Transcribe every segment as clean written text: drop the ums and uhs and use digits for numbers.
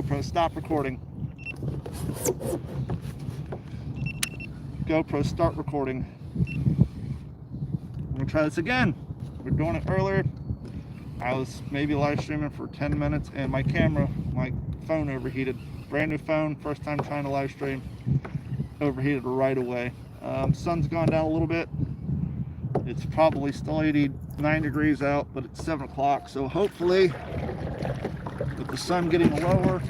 GoPro, stop recording. GoPro, start recording. We're gonna try this again. We're doing it earlier. I was maybe live streaming for 10 minutes and my phone overheated. Brand new phone, first time trying to live stream. Overheated right away. Sun's gone down a little bit. It's probably still 89 degrees out, but it's 7 o'clock. So hopefully, with the sun getting lower,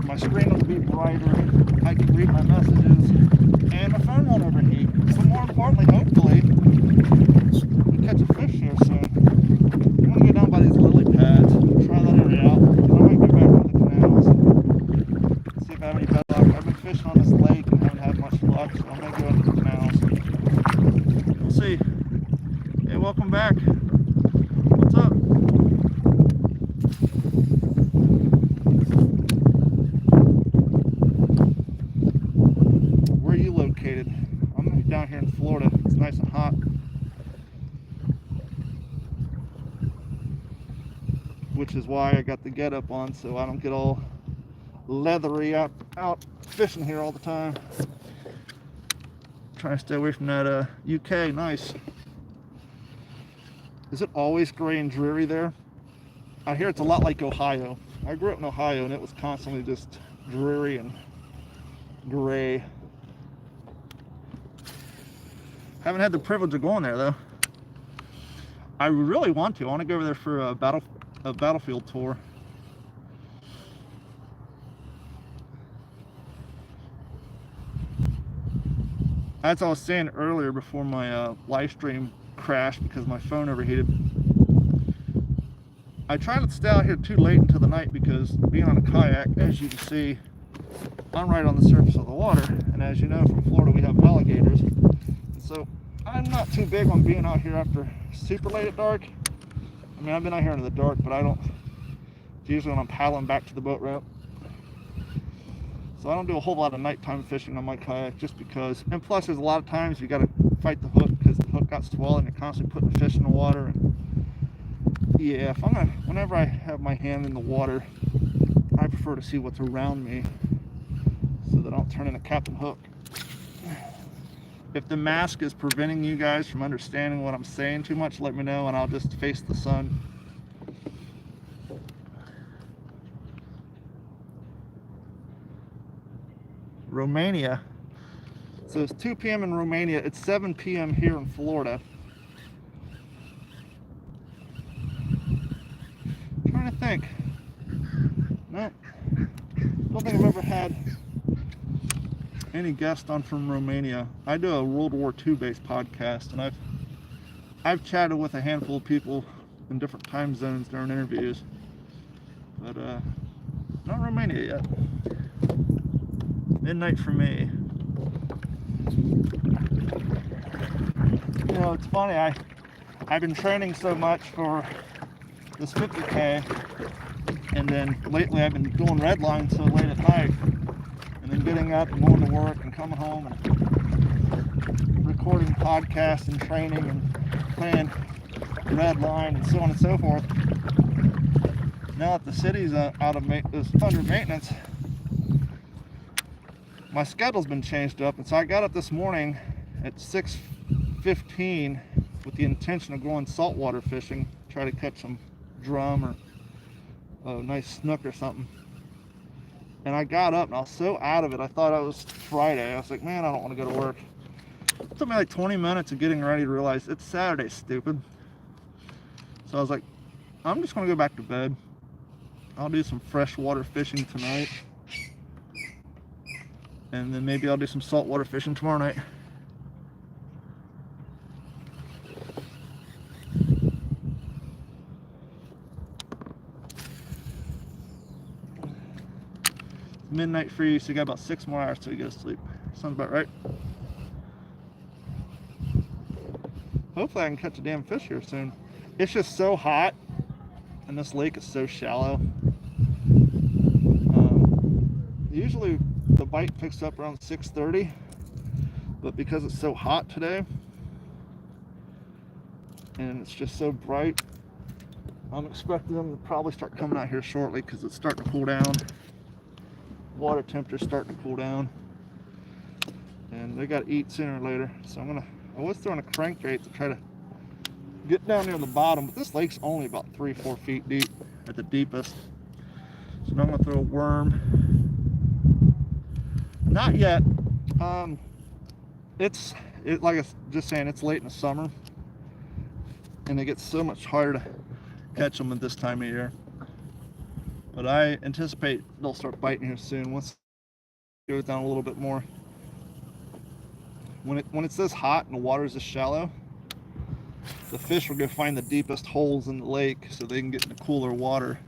my screen will be brighter. I can read my messages, and my phone won't overheat. But more importantly, hopefully, we catch a fish here soon. I'm gonna go down by these lily pads, try that area out. I might go back to the canals, see if I have any bad luck. I've been fishing on this lake and haven't had much luck, so I may go into the canals. We'll see. Hey, welcome back. What's up? Where are you located? I'm down here in Florida. It's nice and hot. Which is why I got the get up on, so I don't get all leathery out fishing here all the time. Trying to stay away from that UK. Nice. Is it always gray and dreary there? I hear it's a lot like Ohio. I grew up in Ohio and it was constantly just dreary and gray. Haven't had the privilege of going there though. I really want to. I want to go over there for a battlefield tour. As I was saying earlier before my live stream crashed because my phone overheated, I try not to stay out here too late into the night because being on a kayak, as you can see, I'm right on the surface of the water, and as you know from Florida we have alligators, and so I'm not too big on being out here after super late at dark. I mean, I've been out here in the dark, but it's usually when I'm paddling back to the boat ramp. So I don't do a whole lot of nighttime fishing on my kayak just because, and plus there's a lot of times you got to fight the hook because the hook got swollen and you're constantly putting fish in the water. And yeah, whenever I have my hand in the water, I prefer to see what's around me so that I don't turn into Captain Hook. If the mask is preventing you guys from understanding what I'm saying too much, let me know and I'll just face the sun. Romania. So it's 2 p.m. in Romania. It's 7 p.m. here in Florida. I'm trying to think. No, don't think I've ever had any guest on from Romania. I do a World War II based podcast, and I've chatted with a handful of people in different time zones during interviews, but not Romania yet. Midnight for me. You know, it's funny, I've been training so much for this 50K, and then lately I've been doing red line so late at night, and then getting up and going to work and coming home and recording podcasts and training and playing red line and so on and so forth. Now that the city's under maintenance, my schedule's been changed up, and so I got up this morning at 6:15 with the intention of going saltwater fishing, try to catch some drum or a nice snook or something. And I got up and I was so out of it, I thought it was Friday. I was like, man, I don't want to go to work. It took me like 20 minutes of getting ready to realize it's Saturday, stupid. So I was like, I'm just going to go back to bed. I'll do some freshwater fishing tonight. And then maybe I'll do some saltwater fishing tomorrow night. Midnight for you, so you got about 6 more hours till you go to sleep. Sounds about right. Hopefully I can catch a damn fish here soon. It's just so hot, and this lake is so shallow. Usually the bite picks up around 6:30, but because it's so hot today and it's just so bright, I'm expecting them to probably start coming out here shortly because it's starting to cool down. water temperature's starting to cool down, and they got to eat sooner or later. So I was throwing a crankbait to try to get down near the bottom, but this lake's only about 3-4 feet deep at the deepest. So now I'm gonna throw a worm. Not yet. Like I was just saying, it's late in the summer, and it gets so much harder to catch them at this time of year. But I anticipate they'll start biting here soon once it goes down a little bit more. When it's this hot and the water's this shallow, the fish will go find the deepest holes in the lake so they can get in the cooler water.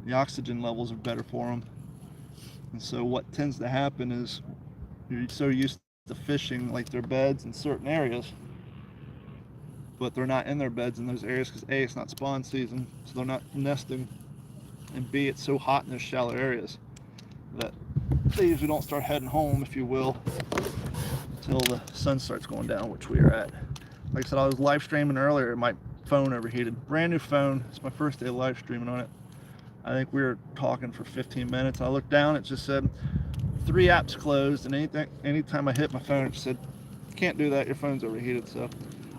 The oxygen levels are better for them. And so what tends to happen is you're so used to fishing like their beds in certain areas, but they're not in their beds in those areas because A, it's not spawn season, so they're not nesting, and B, it's so hot in those shallow areas that they usually don't start heading home, if you will, until the sun starts going down, which we are at. Like I said, I was live streaming earlier, my phone overheated. Brand new phone. It's my first day of live streaming on it. I think we were talking for 15 minutes. I looked down, it just said 3 apps closed, and anytime I hit my phone, it just said, can't do that, your phone's overheated. So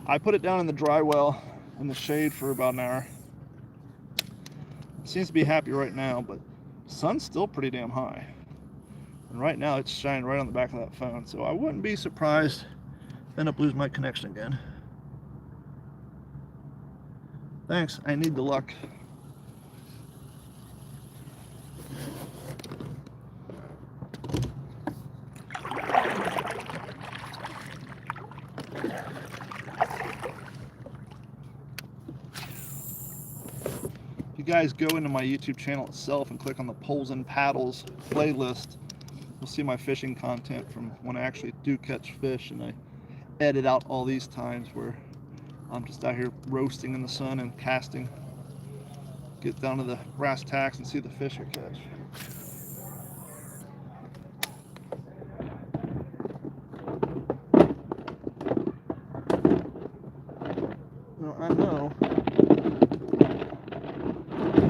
I put it down in the dry well in the shade for about an hour. It seems to be happy right now, but the sun's still pretty damn high. And right now it's shining right on the back of that phone. So I wouldn't be surprised if I end up losing my connection again. Thanks, I need the luck. If you guys go into my YouTube channel itself and click on the Poles and Paddles playlist, you'll see my fishing content from when I actually do catch fish, and I edit out all these times where I'm just out here roasting in the sun and casting. Get down to the brass tacks and see the fish I catch. Well, I know.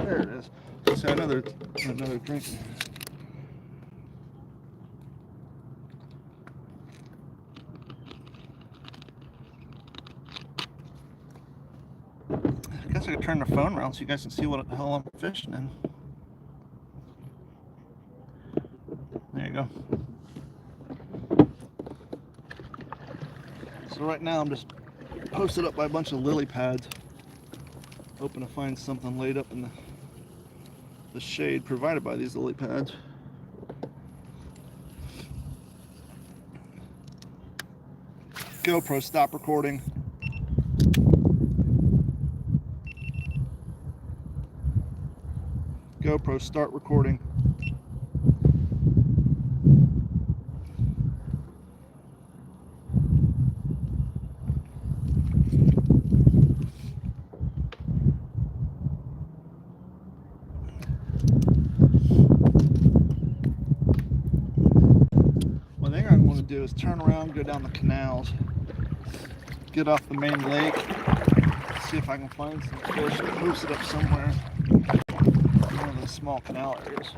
There it is. See, another drink. I guess I could turn the phone around so you guys can see what the hell I'm fishing in. There you go. So right now I'm just posted up by a bunch of lily pads, hoping to find something laid up in the shade provided by these lily pads. GoPro, stop recording. GoPro, start recording. One thing I'm going to do is turn around, go down the canals, get off the main lake, see if I can find some fish and post it up somewhere. One of the small canal areas.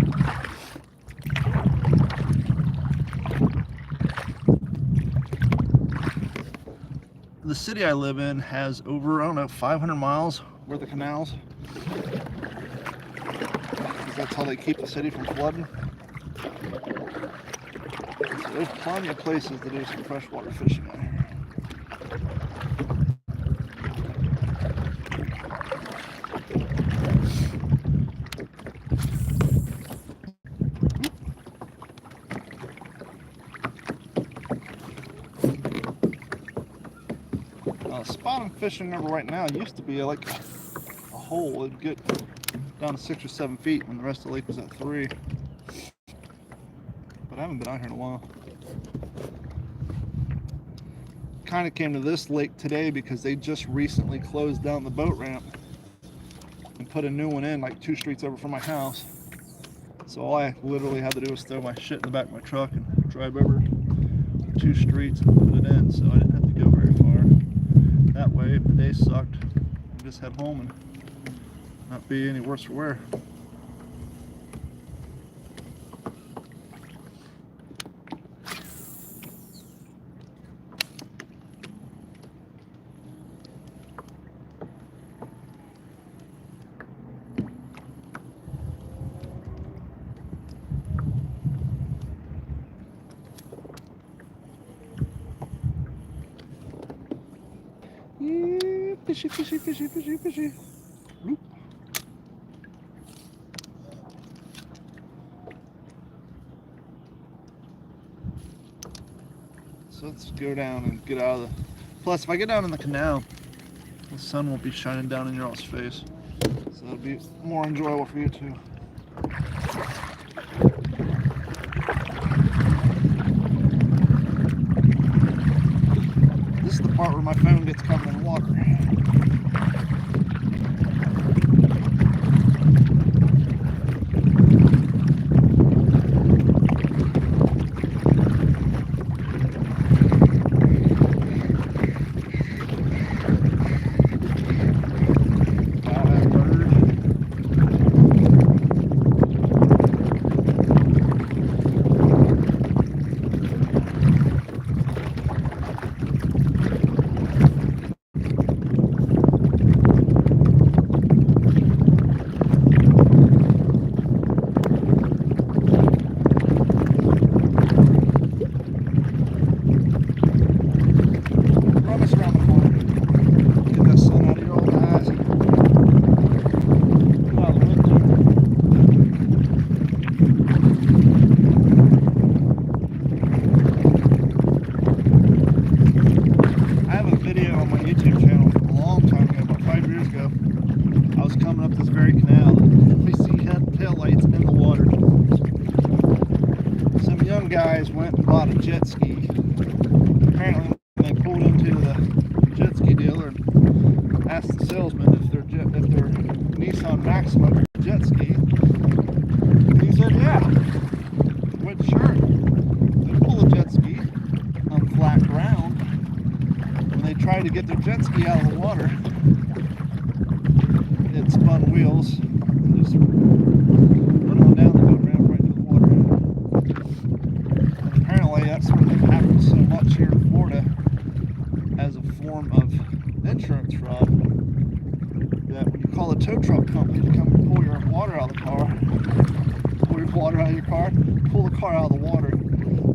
The city I live in has over, I don't know, 500 miles worth of canals. Because that's how they keep the city from flooding. So there's plenty of places to do some freshwater fishing out here. Spot I'm fishing over right now used to be like a hole. It'd get down to 6 or 7 feet when the rest of the lake was at 3. But I haven't been out here in a while. Kind of came to this lake today because they just recently closed down the boat ramp and put a new one in like 2 streets over from my house. So all I literally had to do was throw my shit in the back of my truck and drive over 2 streets and put it in, so I didn't have to go very far. That way, if the day sucked, I could just head home and not be any worse for wear. Yeah, fishy, fishy, fishy, fishy, fishy. Whoop. So let's go down and get out of the... Plus, if I get down in the canal, the sun won't be shining down in your all's face. So it'll be more enjoyable for you too. This is the part where my phone gets covered in water. Guys went and bought a jet ski. Apparently, they pulled into the jet ski dealer and asked the salesman if their Nissan Maxima could jet ski. And he said, "Yeah." Went, "Sure." They pull a jet ski on flat ground. When they tried to get their jet ski out of the water, it spun wheels and just went on down the boat ramp right into the water. That sort of thing happens so much here in Florida as a form of insurance fraud that when you call a tow truck company to come and pull your water out of the car, pull your water out of your car, pull the car out of the water,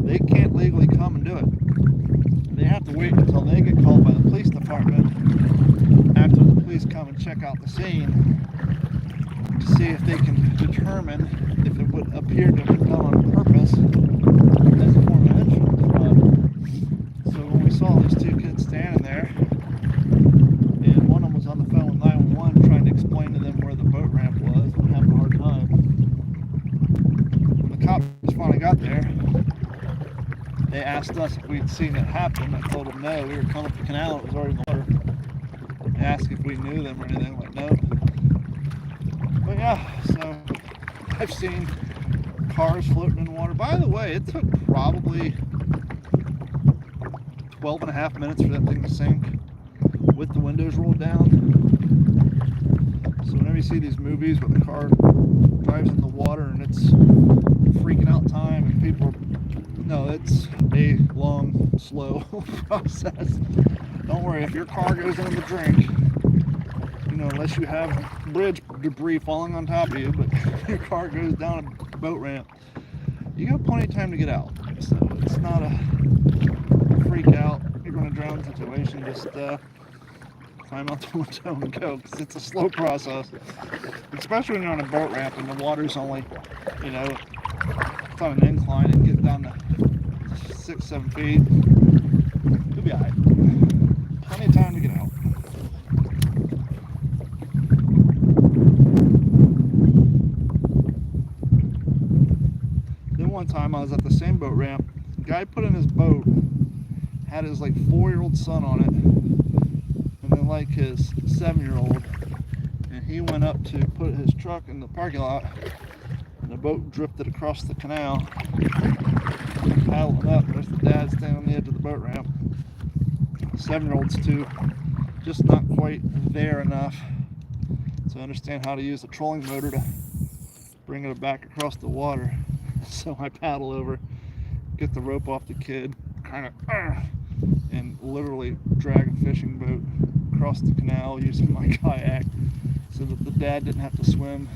they can't legally come and do it. They have to wait until they get called by the police department after the police come and check out the scene to see if they can determine if it would appear to have been done on purpose as a form of insurance fraud. So when we saw these two kids standing there, and one of them was on the phone with 911 trying to explain to them where the boat ramp was and having a hard time. When the cops finally got there, they asked us if we'd seen it happen. I told them no, we were coming up the canal, it was already in the water. They asked if we knew them or anything, like no. But yeah, so I've seen cars floating in water. By the way, it took probably 12 and a half minutes for that thing to sink with the windows rolled down. So whenever you see these movies where the car drives in the water and it's freaking out time and people are... No, it's a long, slow process. Don't worry, if your car goes into the drink, you know, unless you have bridge debris falling on top of you, but your car goes down a boat ramp, you got plenty of time to get out. So it's not a freak out, you're going to drown situation. Just climb out the window and go, because it's a slow process, especially when you're on a boat ramp and the water's only, you know, it's on an incline and get down to 6-7 feet. You'll be alright. Plenty of time to get out. Then one time I was at the same boat ramp. The guy put in his boat, had his like 4-year-old son on it, and then like his 7-year-old, and he went up to put his truck in the parking lot, and the boat drifted across the canal, paddling up. There's the dad standing on the edge of the boat ramp. The 7-year-old's too, just not quite there enough to understand how to use the trolling motor to bring it back across the water. So I paddle over, get the rope off the kid, kind of, and literally drag a fishing boat across the canal using my kayak so that the dad didn't have to swim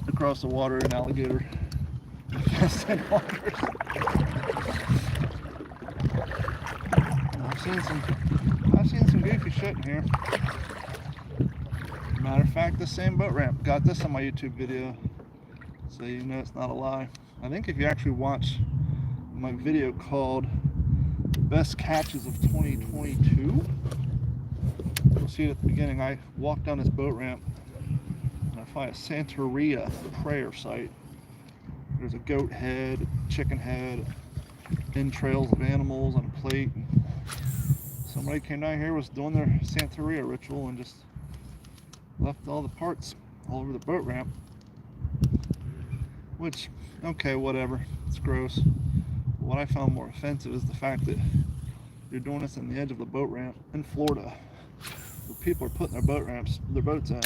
across the water in alligator infested waters. I've I've seen some goofy shit in here. Matter of fact, the same boat ramp. Got this on my YouTube video, so you know it's not a lie. I think if you actually watch my video called Best Catches of 2022, you'll see it at the beginning. I walked down this boat ramp and I find a Santeria prayer site. There's a goat head, chicken head, entrails of animals on a plate. Somebody came down here, was doing their Santeria ritual, and just left all the parts all over the boat ramp. Which, okay, whatever, it's gross. What I found more offensive is the fact that you're doing this on the edge of the boat ramp in Florida, where people are putting their boats in,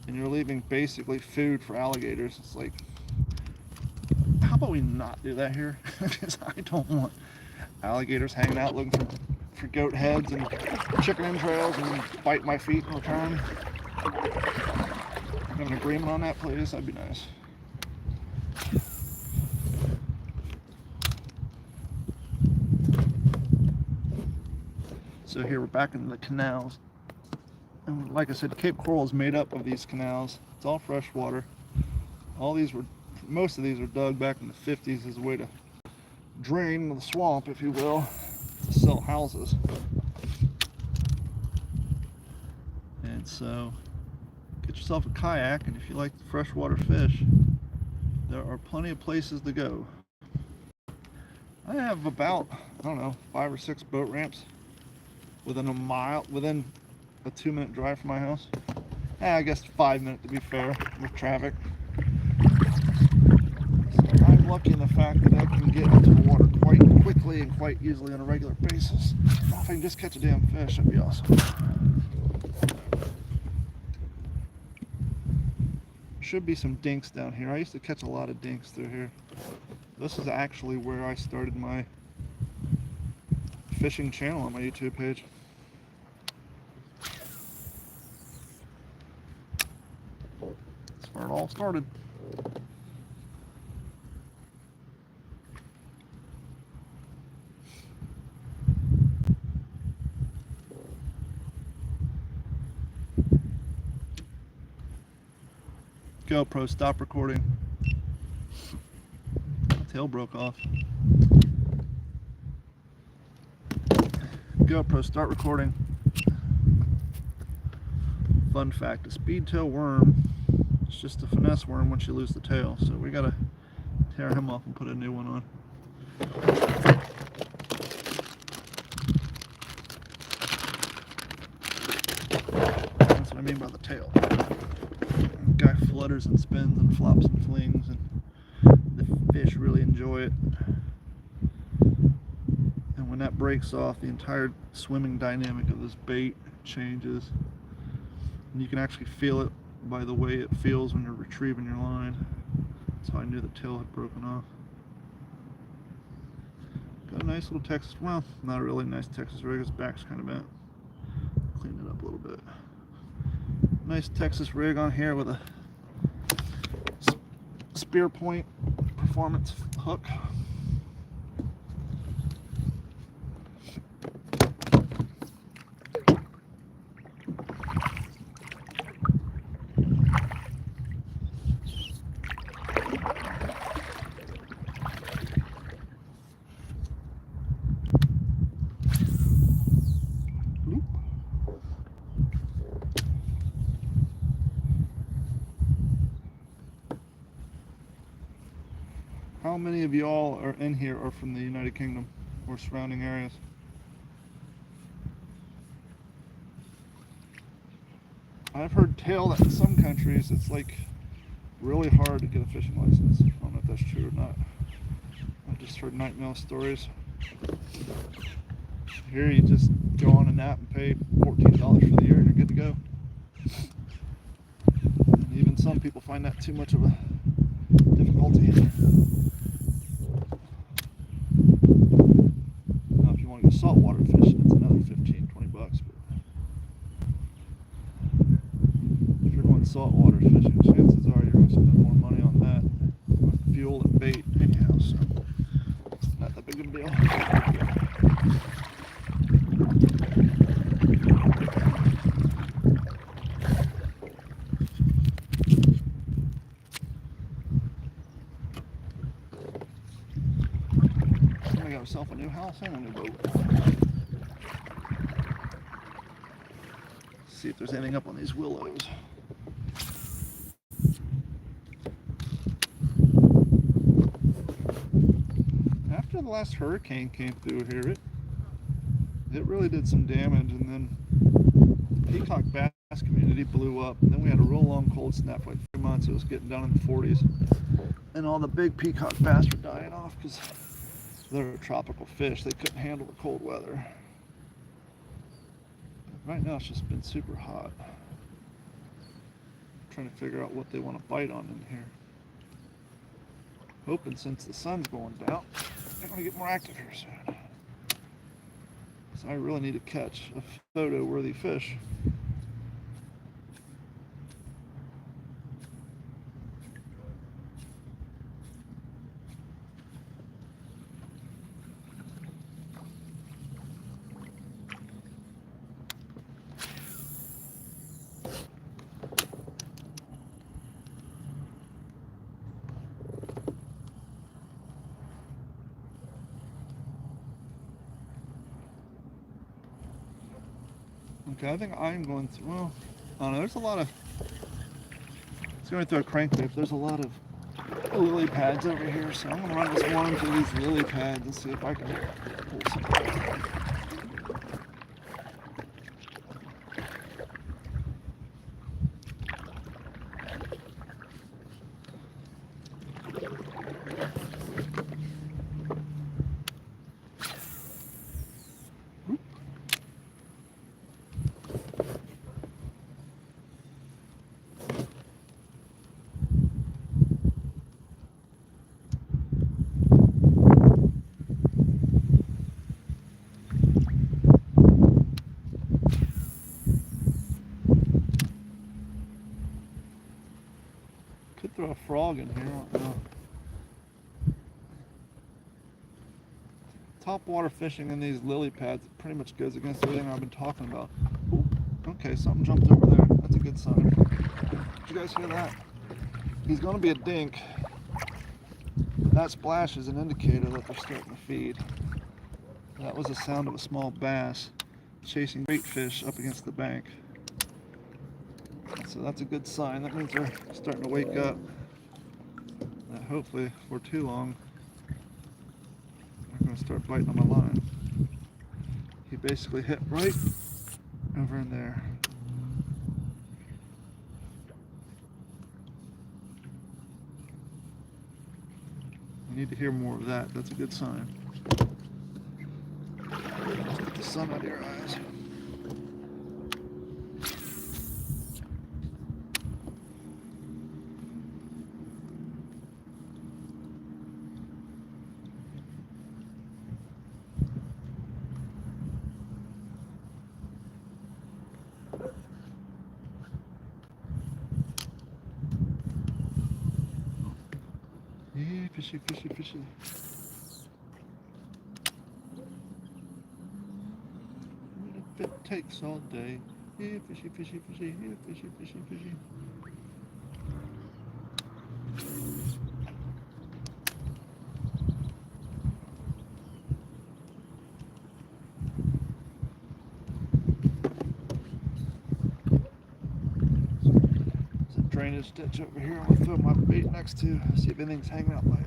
and you're leaving basically food for alligators. It's like, how about we not do that here? Because I don't want alligators hanging out looking for goat heads and chicken entrails and bite my feet in return. Have an agreement on that, please? That'd be nice. So here we're back in the canals. And like I said, Cape Coral is made up of these canals. It's all fresh water. Most of these were dug back in the 50s as a way to drain the swamp, if you will, to sell houses. And so, get yourself a kayak, and if you like freshwater fish, there are plenty of places to go. I have about, I don't know, 5 or 6 boat ramps within a 2-minute drive from my house. I guess 5 minutes to be fair with traffic. So I'm lucky in the fact that I can get into the water quite quickly and quite easily on a regular basis. If I can just catch a damn fish, that'd be awesome. Should be some dinks down here. I used to catch a lot of dinks through here. This is actually where I started my fishing channel on my YouTube page. That's where it all started. GoPro, stop recording. My tail broke off. GoPro, start recording. Fun fact, a speedtail worm is just a finesse worm once you lose the tail, so we gotta tear him off and put a new one on. That's what I mean by the tail. The guy flutters and spins and flops and flings, and the fish really enjoy it. And when that breaks off, the entire swimming dynamic of this bait changes. And you can actually feel it by the way it feels when you're retrieving your line. That's how I knew the tail had broken off. Got a nice little Texas, well, not a really nice Texas rig, his back's kind of bent. Clean it up a little bit. Nice Texas rig on here with a spear point performance hook. How many of y'all are in here are from the United Kingdom or surrounding areas? I've heard tell that in some countries it's like really hard to get a fishing license. I don't know if that's true or not. I've just heard nightmare stories. Here you just go on an app and pay $14 for the year and you're good to go. And even some people find that too much of a difficulty. Now if you want to go saltwater fishing, it's another $15-20 bucks. But if you're going saltwater fishing, chances are you're going to spend more money on that, on fuel and bait anyhow, so it's not that big of a deal. new house and a new boat. See if there's anything up on these willows. After the last hurricane came through here, it really did some damage, and then peacock bass community blew up. And then we had a real long cold snap for like 3 months. It was getting down in the 40s, and all the big peacock bass were dying off because they're a tropical fish. They couldn't handle the cold weather. Right now it's just been super hot. I'm trying to figure out what they want to bite on in here. Hoping since the sun's going down, they're going to get more active here soon. So I really need to catch a photo-worthy fish. Okay, I think I'm going through, well, I don't know, there's a lot of, it's going through a crankbait. There's a lot of lily pads over here, so I'm going to run this worm through these lily pads and see if I can pull some. Could throw a frog in here, I don't know. Top water fishing in these lily pads pretty much goes against everything I've been talking about. Ooh, okay, something jumped over there. That's a good sign. Did you guys hear that? He's going to be a dink. That splash is an indicator that they're starting to feed. That was the sound of a small bass chasing great fish up against the bank. So that's a good sign. That means they're starting to wake up. Hopefully, for too long, they're going to start biting on my line. He basically hit right over in there. I need to hear more of that. That's a good sign. Let's get the sun out of your eyes. Yeah, fishy, fishy, fishy. If it takes all day. Yeah, fishy, fishy, fishy. Yeah, fishy, fishy, fishy. There's a drainage ditch over here. I'm gonna throw my bait next to, see if anything's hanging out my edge.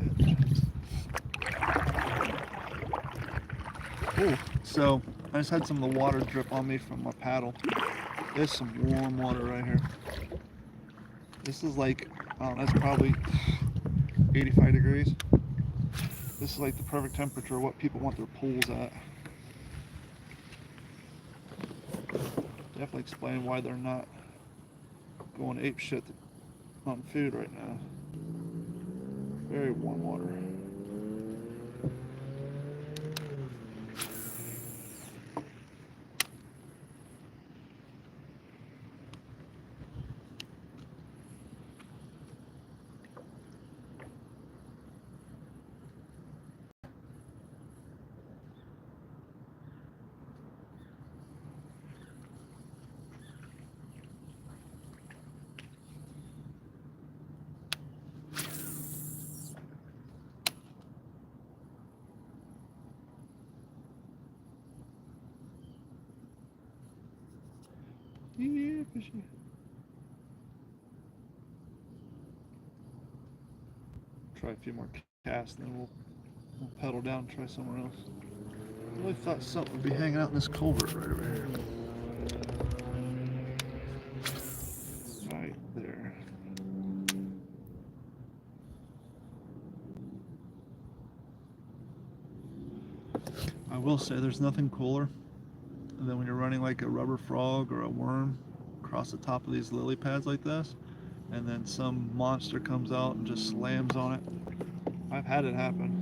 Oh, so I just had some of the water drip on me from my paddle. There's some warm water right here. This is like, I don't know, it's probably 85 degrees. This is like the perfect temperature of what people want their pools at. Definitely explain why they're not going ape shit on food right now. Very warm water. Yeah, fishy. Try a few more casts, and then we'll pedal down and try somewhere else. I really thought something would be hanging out in this culvert right over here. Right there. I will say there's nothing cooler than when you're running like a rubber frog or a worm across the top of these lily pads like this, and then some monster comes out and just slams on it. I've had it happen.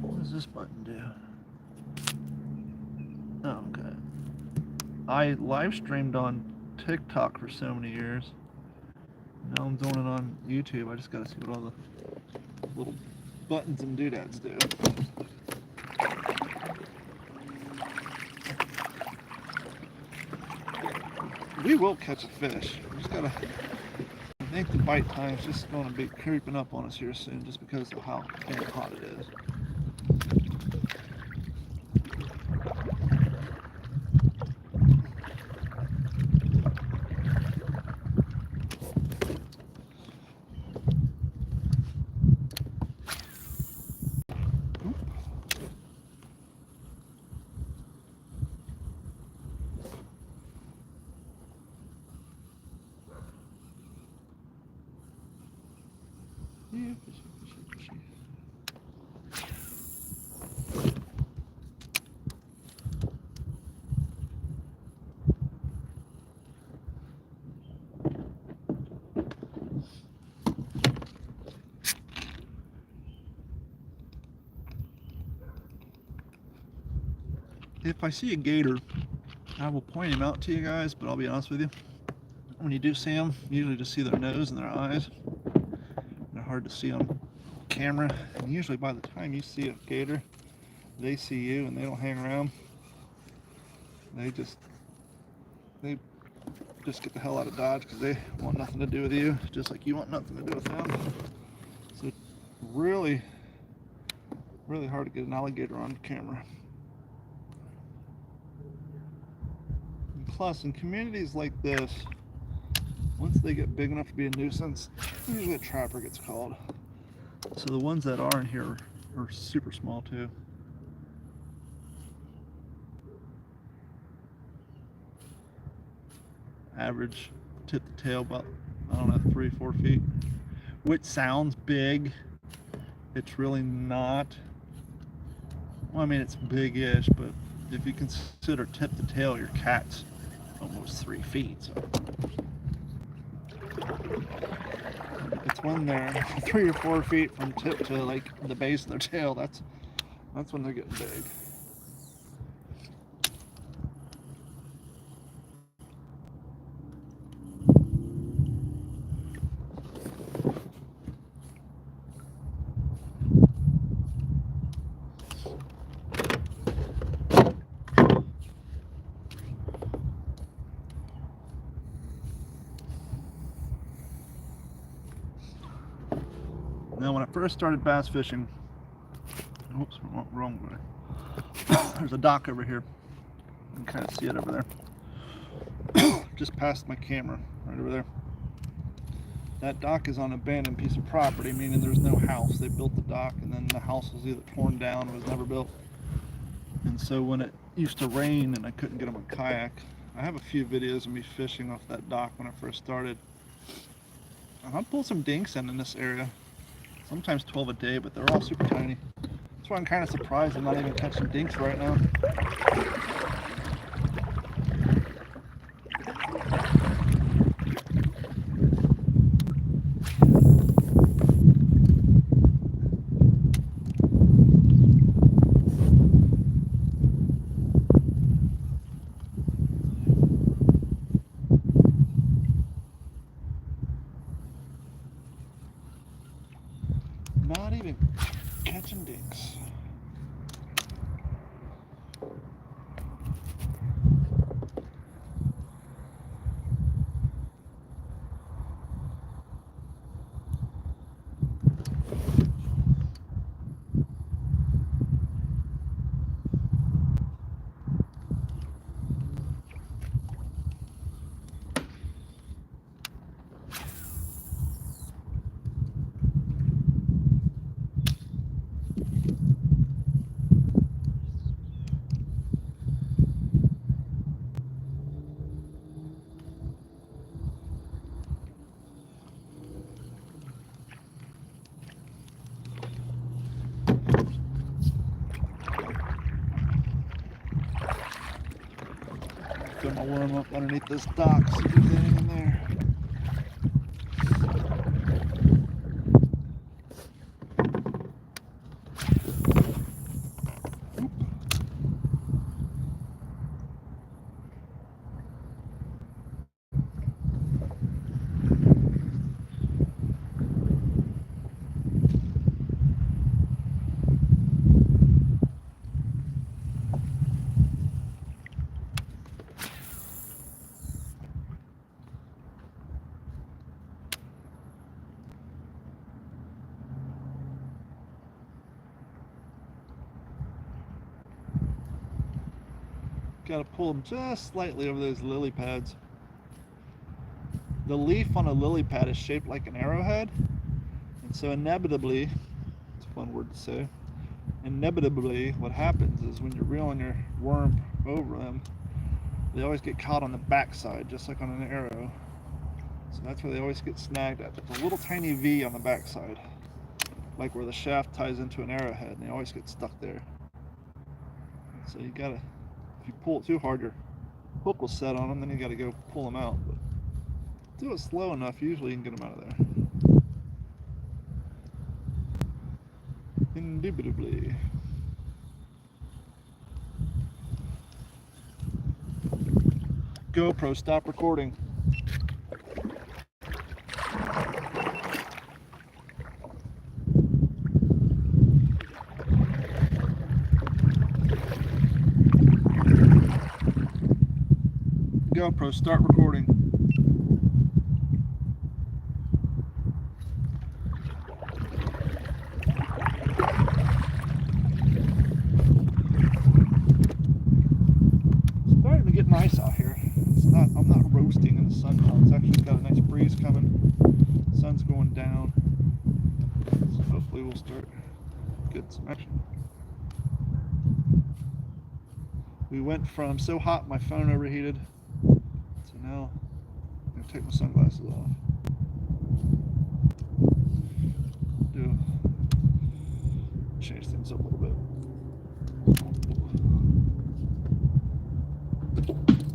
What does this button do? Oh, okay. I live streamed on TikTok for so many years. Now I'm doing it on YouTube. I just gotta see what all the little buttons and doodads do. We will catch a fish. We just gotta. I think the bite time's just gonna be creeping up on us here soon, just because of how damn hot it is. Yeah, fishy, fishy, fishy. If I see a gator, I will point him out to you guys, but I'll be honest with you. When you do see them, you usually just see their nose and their eyes. They're hard to see on camera, and usually by the time you see a gator, they see you and they don't hang around. They just get the hell out of Dodge because they want nothing to do with you, just like you want nothing to do with them. So it's really, really hard to get an alligator on camera. And plus, in communities like this, once they get big enough to be a nuisance, usually a trapper gets called. So the ones that are in here are super small too. Average tip to tail about, I don't know, 3-4 feet, which sounds big. It's really not. Well, I mean, it's big-ish, but if you consider tip to tail, your cat's almost 3 feet. So it's when they're 3 or 4 feet from tip to like the base of their tail. That's when they're getting big. Now, when I first started bass fishing, oops, wrong way. There's a dock over here. You can kind of see it over there. Just past my camera, right over there. That dock is on an abandoned piece of property, meaning there's no house. They built the dock, and then the house was either torn down or was never built. And so when it used to rain and I couldn't get on my kayak, I have a few videos of me fishing off that dock when I first started. And I'd pull some dinks in this area. Sometimes 12 a day, but they're all super tiny. That's why I'm kind of surprised I'm not even catching dinks right now. Not even catching dinks. worm up underneath this dock, see if there's anything in there. Got to pull them just slightly over those lily pads. The leaf on a lily pad is shaped like an arrowhead, and so inevitably, it's a fun word to say, inevitably what happens is when you're reeling your worm over them, they always get caught on the backside, just like on an arrow. So that's where they always get snagged at. There's a little tiny V on the backside, like where the shaft ties into an arrowhead, and they always get stuck there. So you gotta, if you pull it too hard, your hook will set on them, then you gotta go pull them out. But do it slow enough, usually you can get them out of there. Indubitably. GoPro, stop recording. GoPro, start recording. It's starting to get nice out here. I'm not roasting in the sun now. It's actually got a nice breeze coming. The sun's going down. So hopefully we'll start getting some action. We went from so hot my phone overheated. So now I'm going to take my sunglasses off. Change things up a little bit.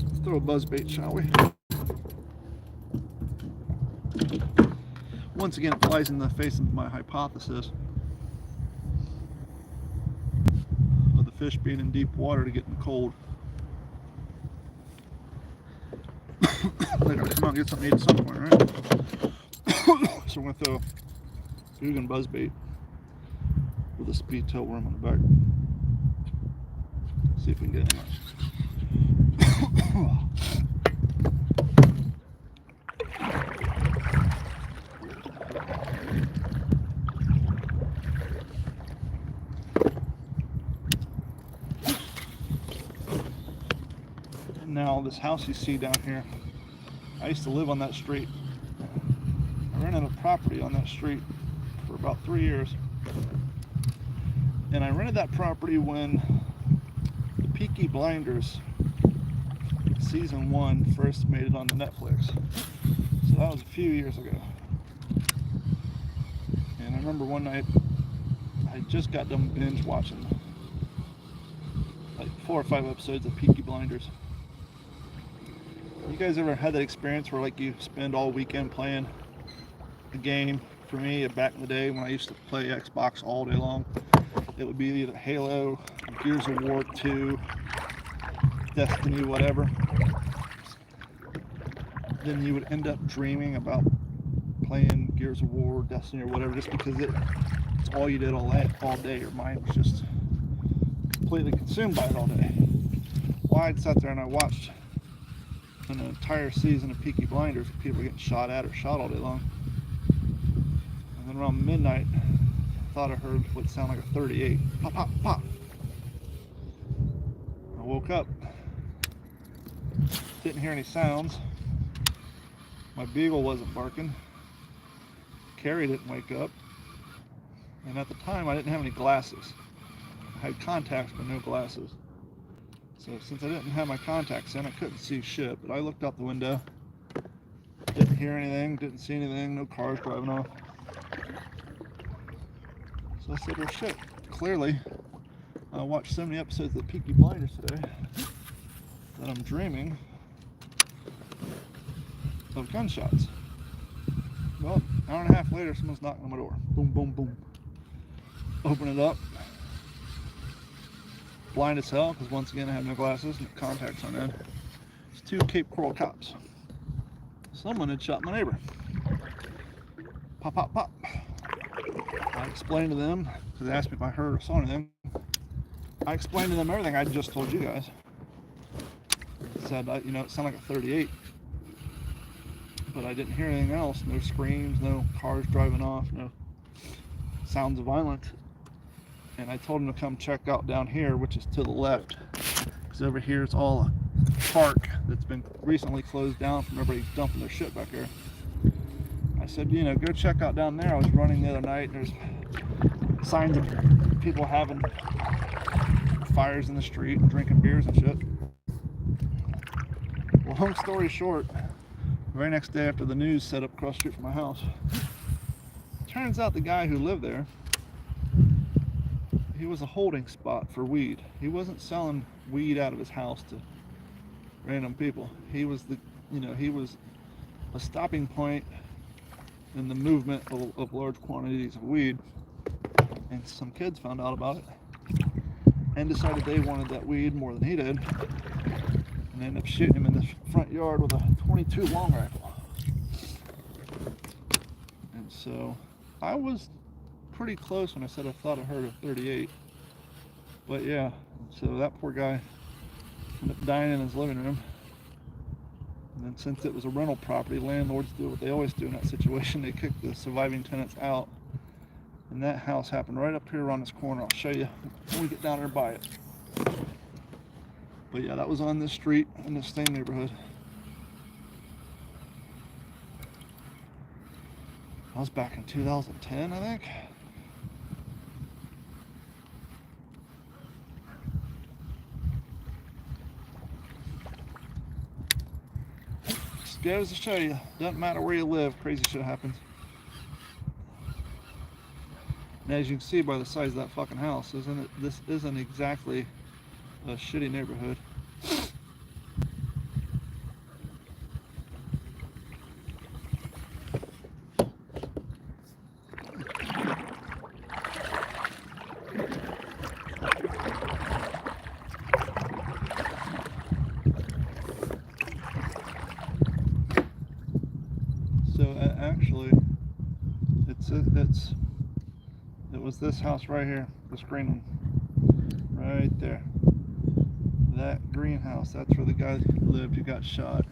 Let's throw a buzzbait, shall we? Once again, it flies in the face of my hypothesis of the fish being in deep water to get in cold. They gotta come out and get something to eat somewhere, right? So we're gonna throw Guggen buzzbait with a speed tail worm on the back. See if we can get any. Now this house you see down here, I used to live on that street. I rented a property on that street for about 3 years. And I rented that property when the Peaky Blinders season 1 first made it onto Netflix. So that was a few years ago. And I remember one night I just got done binge watching like 4 or 5 episodes of Peaky Blinders. You guys ever had that experience where like you spend all weekend playing a game? For me, back in the day when I used to play Xbox all day long, it would be either Halo, Gears of War 2, Destiny, whatever. Then you would end up dreaming about playing Gears of War, Destiny, or whatever, just because it's all you did all day. Your mind was just completely consumed by it all day. Well, I'd sat there and I watched an entire season of Peaky Blinders where people were getting shot at or shot all day long. And then around midnight, I thought I heard what sounded like a 38. Pop, pop, pop. I woke up. Didn't hear any sounds. My beagle wasn't barking. Carrie didn't wake up. And at the time, I didn't have any glasses. I had contacts, but no glasses. So since I didn't have my contacts in, I couldn't see shit. But I looked out the window. Didn't hear anything, didn't see anything, no cars driving off. So I said, well shit, clearly I watched so many episodes of Peaky Blinders today that I'm dreaming of gunshots. Well, an hour and a half later, someone's knocking on my door. Boom, boom, boom. Open it up. Blind as hell, because once again I have no glasses and the contacts on in. It's 2 Cape Coral cops. Someone had shot my neighbor. Pop, pop, pop. I explained to them, because they asked me if I heard or saw anything. I explained to them everything I just told you guys. I said, it sounded like a 38. But I didn't hear anything else. No screams, no cars driving off, no sounds of violence. And I told them to come check out down here, which is to the left. Because over here it's all a park that's been recently closed down from everybody dumping their shit back there. I said, go check out down there. I was running the other night. There's signs of people having fires in the street and drinking beers and shit. Long story short, the very next day after the news set up across the street from my house, turns out the guy who lived there, he was a holding spot for weed. He wasn't selling weed out of his house to random people. He was he was a stopping point in the movement of large quantities of weed. And some kids found out about it and decided they wanted that weed more than he did. And they ended up shooting him in the front yard with a 22 long rifle. And so I was pretty close when I said I thought I heard a 38. But yeah, so that poor guy ended up dying in his living room. And then since it was a rental property, landlords do what they always do in that situation. They kick the surviving tenants out. And that house happened right up here around this corner. I'll show you when we get down there by it. But yeah, that was on this street in this same neighborhood. That was back in 2010, I think. Just goes to show you, doesn't matter where you live, crazy shit happens. And as you can see by the size of that fucking house, this isn't exactly a shitty neighborhood. So actually, it was this house right here, this green one, right there. That greenhouse, that's where the guy lived who got shot.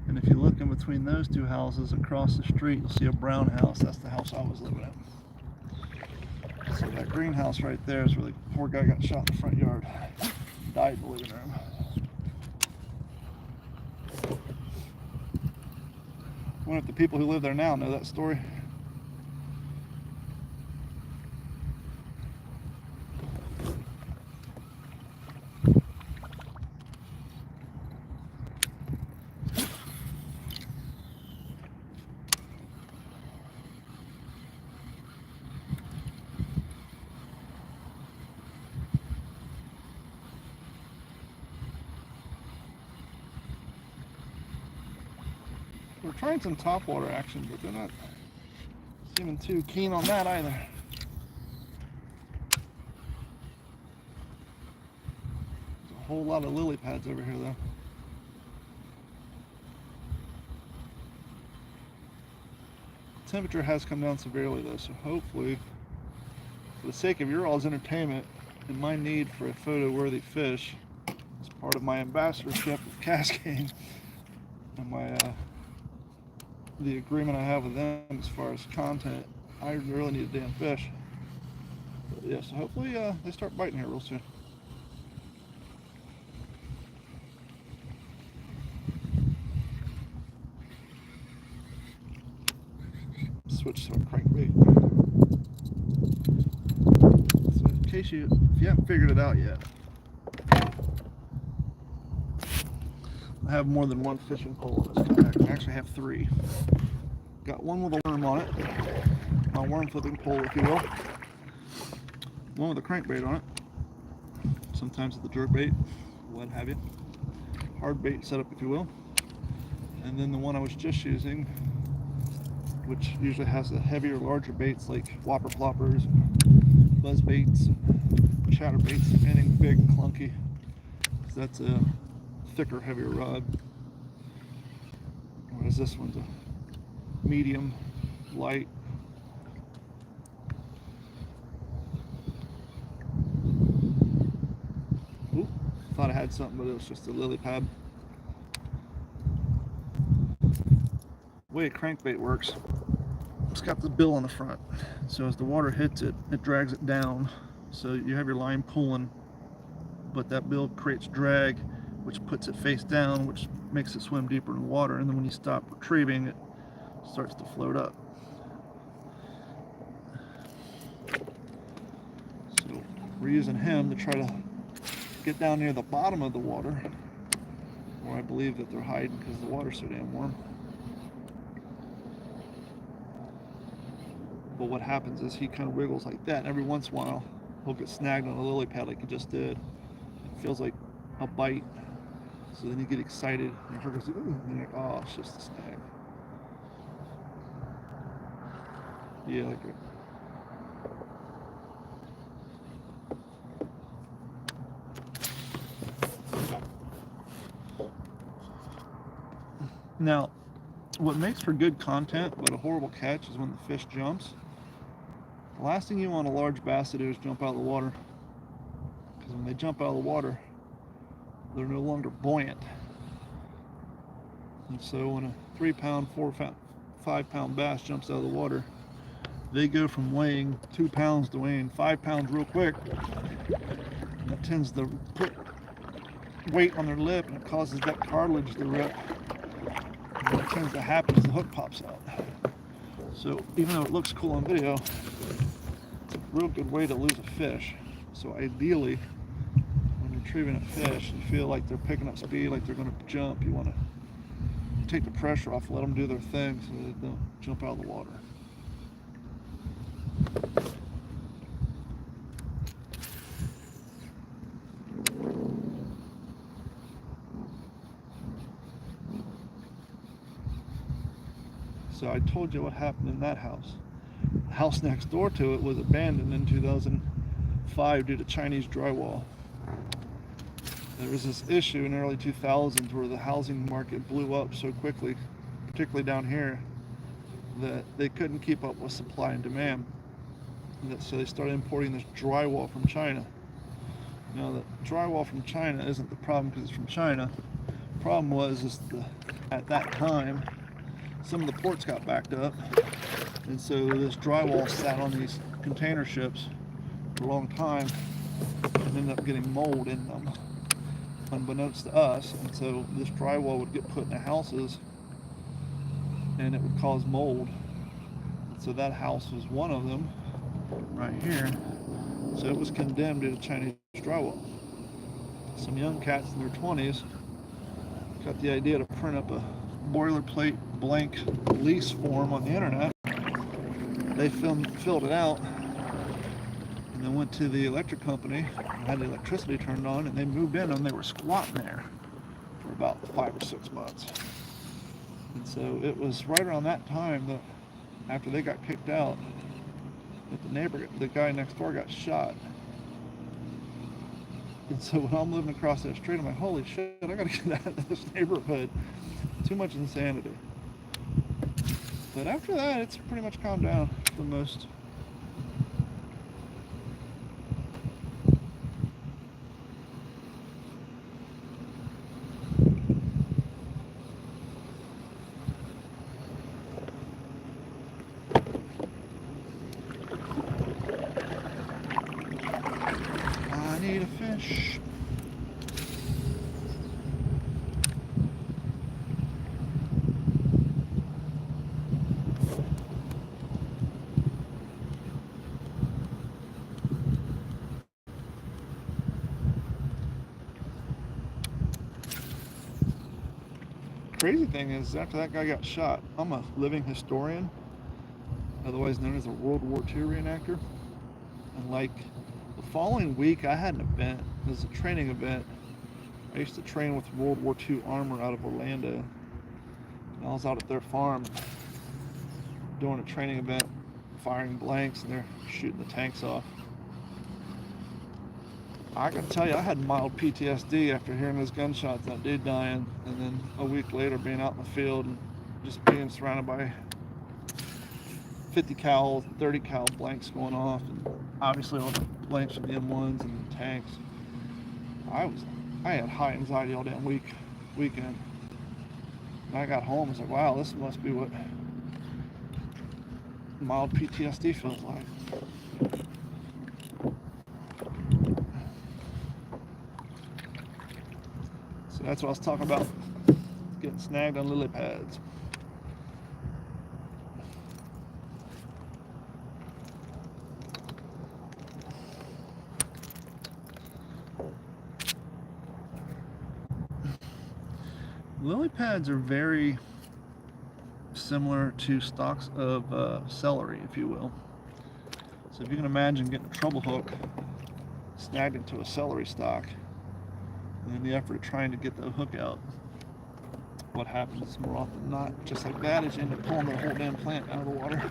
And if you look in between those 2 houses across the street, you'll see a brown house. That's the house I was living in. So that greenhouse right there is where the poor guy got shot in the front yard. Died in the living room. I wonder if the people who live there now know that story. We're trying some topwater action, but they're not seeming too keen on that either. There's a whole lot of lily pads over here though. The temperature has come down severely though, so hopefully, for the sake of your all's entertainment and my need for a photo-worthy fish, as part of my ambassadorship with Cascade and my the agreement I have with them as far as content, I really need a damn fish. But yeah, so hopefully they start biting here real soon. Switch to a crankbait. So in case if you haven't figured it out yet, I have more than one fishing pole on this kayak. I actually have 3. Got one with a worm on it, my worm flipping pole if you will. One with a crankbait on it, sometimes with the jerk bait, what have you. Hard bait setup if you will. And then the one I was just using, which usually has the heavier, larger baits like whopper ploppers, buzz baits, chatter baits, anything big and clunky. So that's a thicker, heavier rod. Whereas this one's a medium, light. Oop, thought I had something, but it was just a lily pad. The way a crankbait works, it's got the bill on the front. So as the water hits it, it drags it down. So you have your line pulling, but that bill creates drag, which puts it face down, which makes it swim deeper in the water. And then when you stop retrieving, it starts to float up. So we're using him to try to get down near the bottom of the water, where I believe that they're hiding because the water's so damn warm. But what happens is he kind of wiggles like that, and every once in a while he'll get snagged on a lily pad like he just did. It feels like a bite. So then you get excited, and your goes, ooh, and you're like, oh, it's just a snag. Yeah, like it. Now, what makes for good content but a horrible catch is when the fish jumps. The last thing you want a large bass to do is jump out of the water, because when they jump out of the water, they're no longer buoyant. And so when a 3-pound, 4-pound, 5-pound bass jumps out of the water, they go from weighing 2 pounds to weighing 5 pounds real quick. And that tends to put weight on their lip, and it causes that cartilage to rip. And what tends to happen is the hook pops out. So even though it looks cool on video, it's a real good way to lose a fish. So ideally, when you're retrieving a fish, you feel like they're picking up speed, like they're going to jump, you want to take the pressure off, let them do their thing so they don't jump out of the water. So I told you what happened in that house. The house next door to it was abandoned in 2005 due to Chinese drywall. There was this issue in the early 2000s where the housing market blew up so quickly, particularly down here, that they couldn't keep up with supply and demand. So they started importing this drywall from China. Now, the drywall from China isn't the problem because it's from China. The problem was at that time, some of the ports got backed up, and so this drywall sat on these container ships for a long time and ended up getting mold in them, unbeknownst to us. And so this drywall would get put in the houses and it would cause mold. And so that house was one of them right here. So it was condemned due to Chinese drywall. Some young cats in their 20s got the idea to print up a boilerplate blank lease form on the internet. They filled it out and then went to the electric company and had the electricity turned on, and they moved in and they were squatting there for about 5 or 6 months. And so it was right around that time that after they got kicked out, that the guy next door got shot. And so when I'm living across that street, I'm like, holy shit, I gotta get out of this neighborhood. Too much insanity. But after that, it's pretty much calmed down for the most. I need a fish. Crazy thing is, after that guy got shot, I'm a living historian, otherwise known as a World War II reenactor. And like the following week, I had an event. It was a training event. I used to train with World War II armor out of Orlando. I was out at their farm doing a training event, firing blanks, and they're shooting the tanks off. I can tell you, I had mild PTSD after hearing those gunshots, that dude dying, and then a week later being out in the field and just being surrounded by 50 cal, 30 cal blanks going off, and obviously all the blanks from the M1s and the tanks. I had high anxiety all damn weekend. And I got home, I was like, wow, this must be what mild PTSD feels like. So that's what I was talking about, getting snagged on lily pads. Lily pads are very similar to stalks of celery, if you will. So if you can imagine getting a treble hook snagged into a celery stalk, and in the effort of trying to get the hook out, what happens more often than not, just like that, is you end up pulling the whole damn plant out of the water.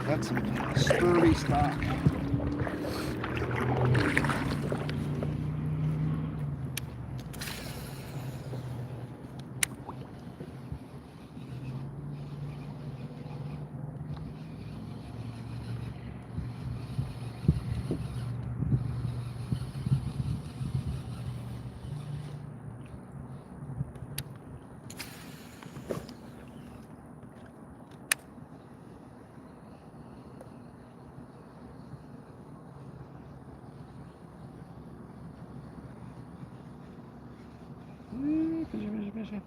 That's some sturdy stock. Fishy.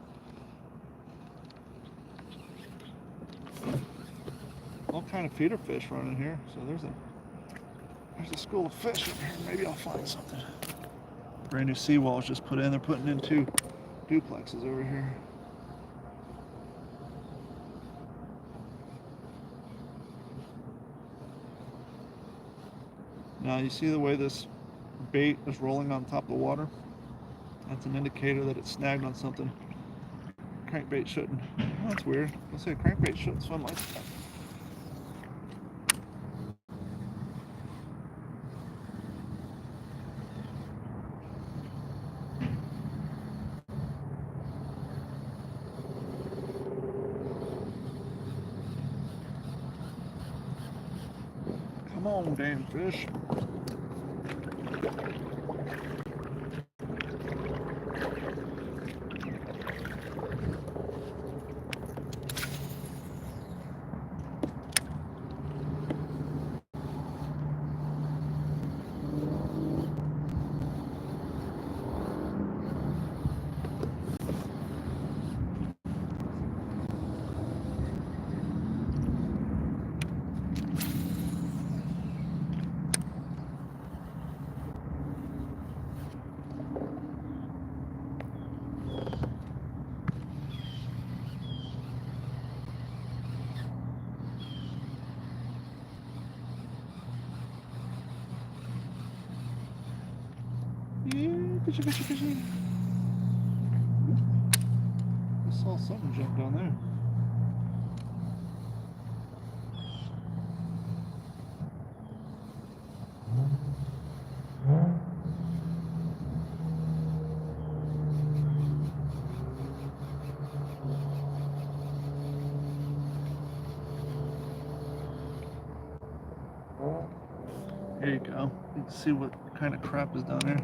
All kind of feeder fish running here, so there's a school of fish in here. Maybe I'll find something. Brand new seawalls just put in. They're putting in 2 duplexes over here. Now you see the way this bait is rolling on top of the water? That's an indicator that it's snagged on something. Crankbait shouldn't. Oh, that's weird. Let's say crankbait shouldn't swim like that. Come on, damn fish. Fishy, fishy, fishy. I saw something jump down there. There you go. You can see what kind of crap is down there.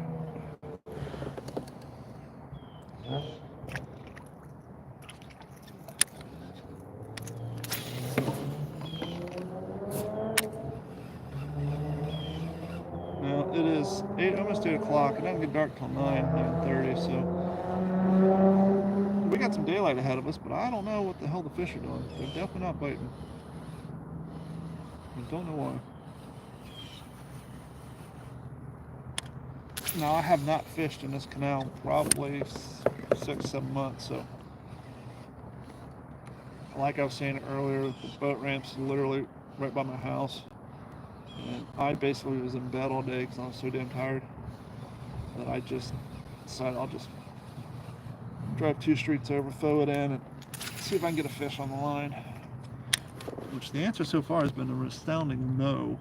Now it is almost 8 o'clock. It doesn't get dark till 9:30. So we got some daylight ahead of us, but I don't know what the hell the fish are doing. They're definitely not biting. I don't know why. Now, I have not fished in this canal probably 6-7 months, so like I was saying earlier, the boat ramp's literally right by my house, and I basically was in bed all day because I was so damn tired that I just decided I'll just drive 2 streets over, throw it in, and Let's see if I can get a fish on the line. Which the answer so far has been an astounding no.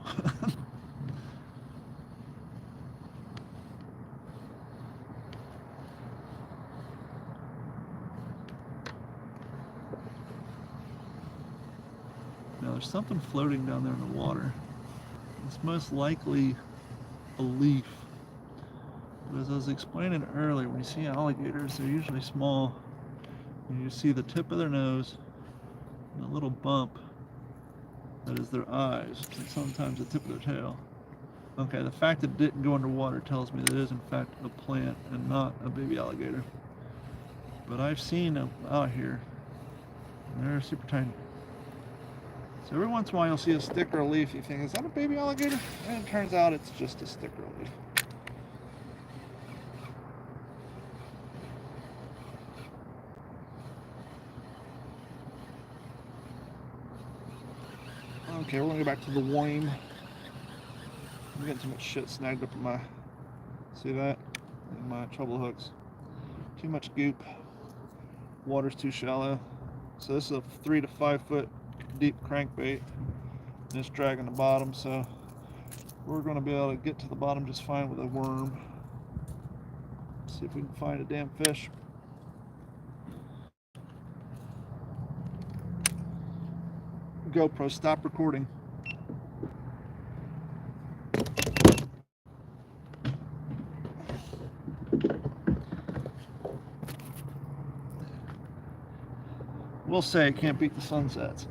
Now there's something floating down there in the water. It's most likely a leaf. But as I was explaining earlier, when you see alligators, they're usually small. And you see the tip of their nose and a little bump that is their eyes, and sometimes the tip of their tail. Okay, the fact that it didn't go underwater tells me that it is in fact a plant and not a baby alligator. But I've seen them out here, and they're super tiny. So every once in a while you'll see a stick or a leaf, you think, is that a baby alligator? And it turns out it's just a stick or a leaf. Okay, we're gonna go back to the worm. I'm getting too much shit snagged up in my, see that? In my treble hooks. Too much goop. Water's too shallow. So this is a 3 to 5 foot deep crankbait. And it's dragging the bottom, so we're gonna be able to get to the bottom just fine with a worm. See if we can find a damn fish. GoPro, stop recording. We'll say it can't beat the sunsets.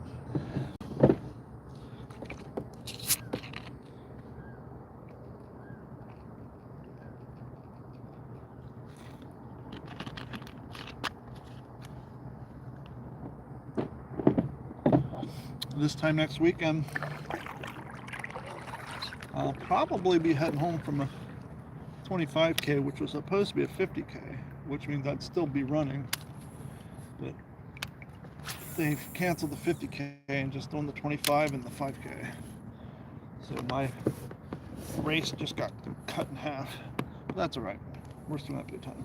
This time next weekend, I'll probably be heading home from a 25K, which was supposed to be a 50K, which means I'd still be running, but they've canceled the 50K and just doing the 25 and the 5K. So my race just got cut in half. But that's all right. We're still having a good time.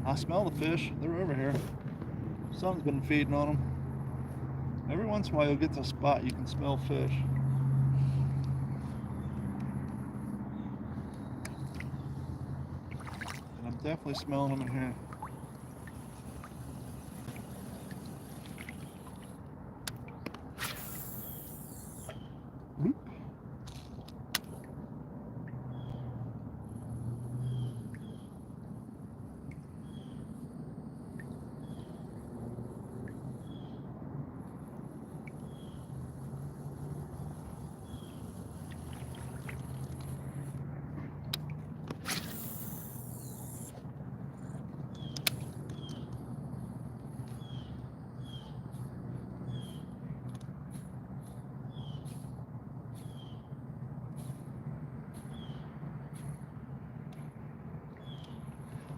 I smell the fish. They're over here. Sun's been feeding on them. Every once in a while you'll get to a spot you can smell fish. And I'm definitely smelling them in here. Boop.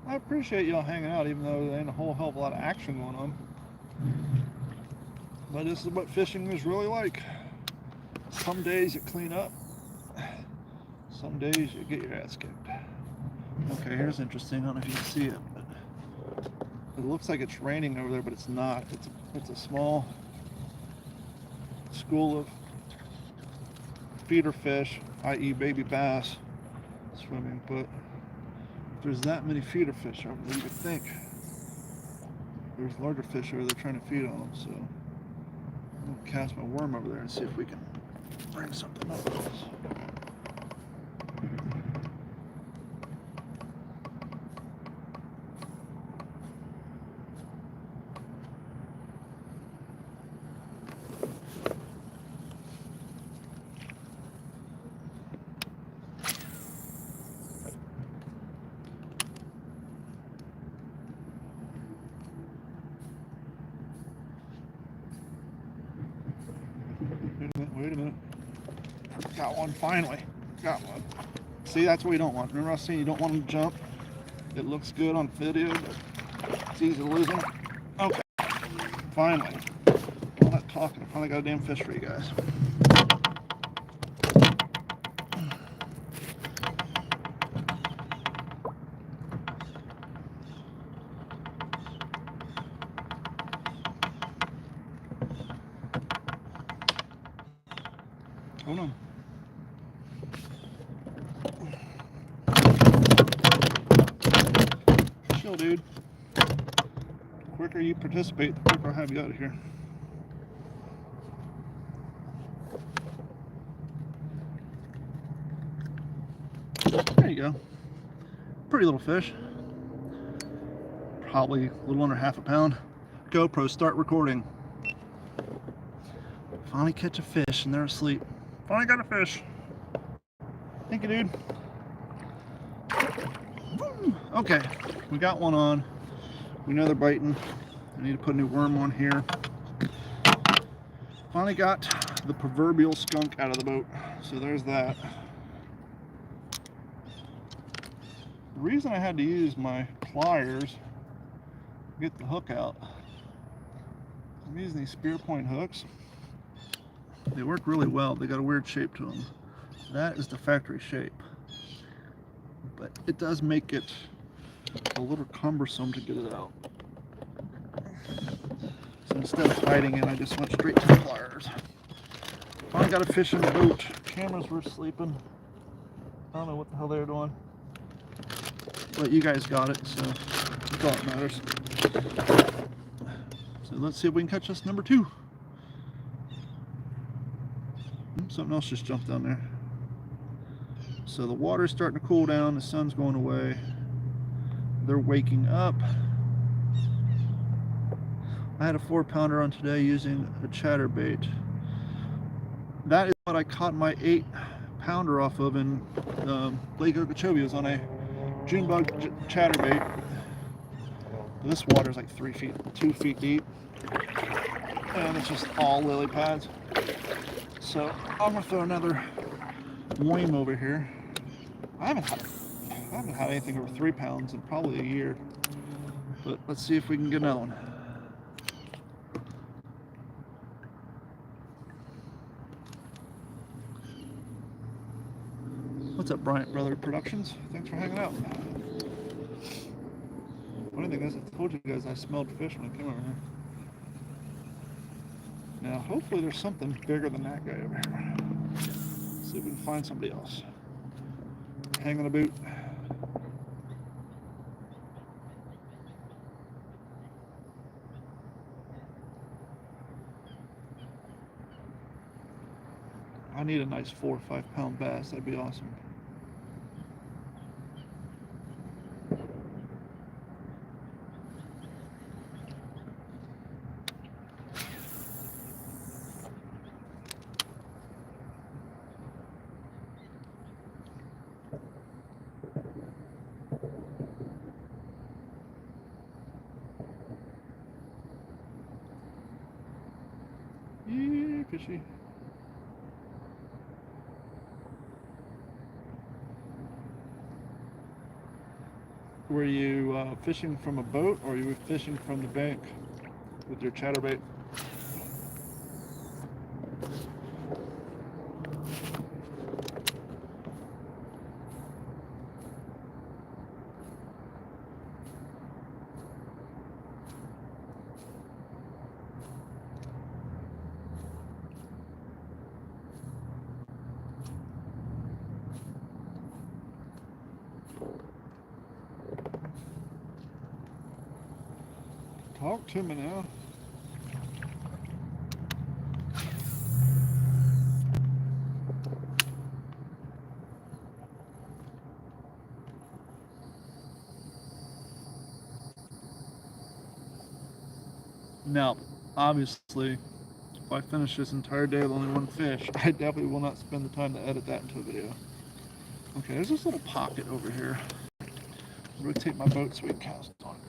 I appreciate y'all hanging out, even though there ain't a whole hell of a lot of action going on. But this is what fishing is really like. Some days you clean up. Some days you get your ass kicked. Okay, here's interesting. I don't know if you can see it, but it looks like it's raining over there, but it's not. It's a small school of feeder fish, i.e. baby bass, swimming. But there's that many feeder fish over there, you would think there's larger fish over there trying to feed on them. So I'm gonna cast my worm over there and see if we can bring something up with this. Wait a minute. Got one finally. Got one. See, that's what we don't want. Remember I was saying you don't want them to jump? It looks good on video, but it's easy to lose them. Okay, finally. All that talking, I finally got a damn fish for you guys. Hold on. Chill, dude. The quicker you participate, the quicker I'll have you out of here. There you go. Pretty little fish. Probably a little under half a pound. GoPro, start recording. Finally catch a fish and they're asleep. Finally got a fish. Thank you, dude. Okay, we got one on. We know they're biting. I need to put a new worm on here. Finally got the proverbial skunk out of the boat. So there's that. The reason I had to use my pliers to get the hook out, I'm using these spear point hooks. They work really well. They got a weird shape to them. That is the factory shape. But it does make it a little cumbersome to get it out. So instead of hiding it, I just went straight to the pliers. Finally got a fish in the boat. Cameras were sleeping. I don't know what the hell they were doing. But you guys got it, so that's all that matters. So let's see if we can catch us number 2. Something else just jumped down there. So the water's starting to cool down, the sun's going away. They're waking up. I had a 4-pounder on today using a chatterbait. That is what I caught my 8-pounder off of in Lake Okeechobee. It was on a June bug chatterbait. This water is like 2 feet deep, and it's just all lily pads. So I'm gonna throw another worm over here. I haven't had anything over 3 pounds in probably a year, but let's see if we can get another one. What's up, Bryant Brother Productions? Thanks for hanging out. Funny thing is, I told you guys I smelled fish when I came over here. Now, hopefully there's something bigger than that guy over here. See if we can find somebody else. Hang on a boot. I need a nice 4 or 5 pound bass. That'd be awesome. Yeah, fishy. Were you fishing from a boat, or you were fishing from the bank with your chatterbait? Talk to me now. Now, obviously, if I finish this entire day with only one fish, I definitely will not spend the time to edit that into a video. Okay, there's this little pocket over here. Rotate my boat so we can cast on it.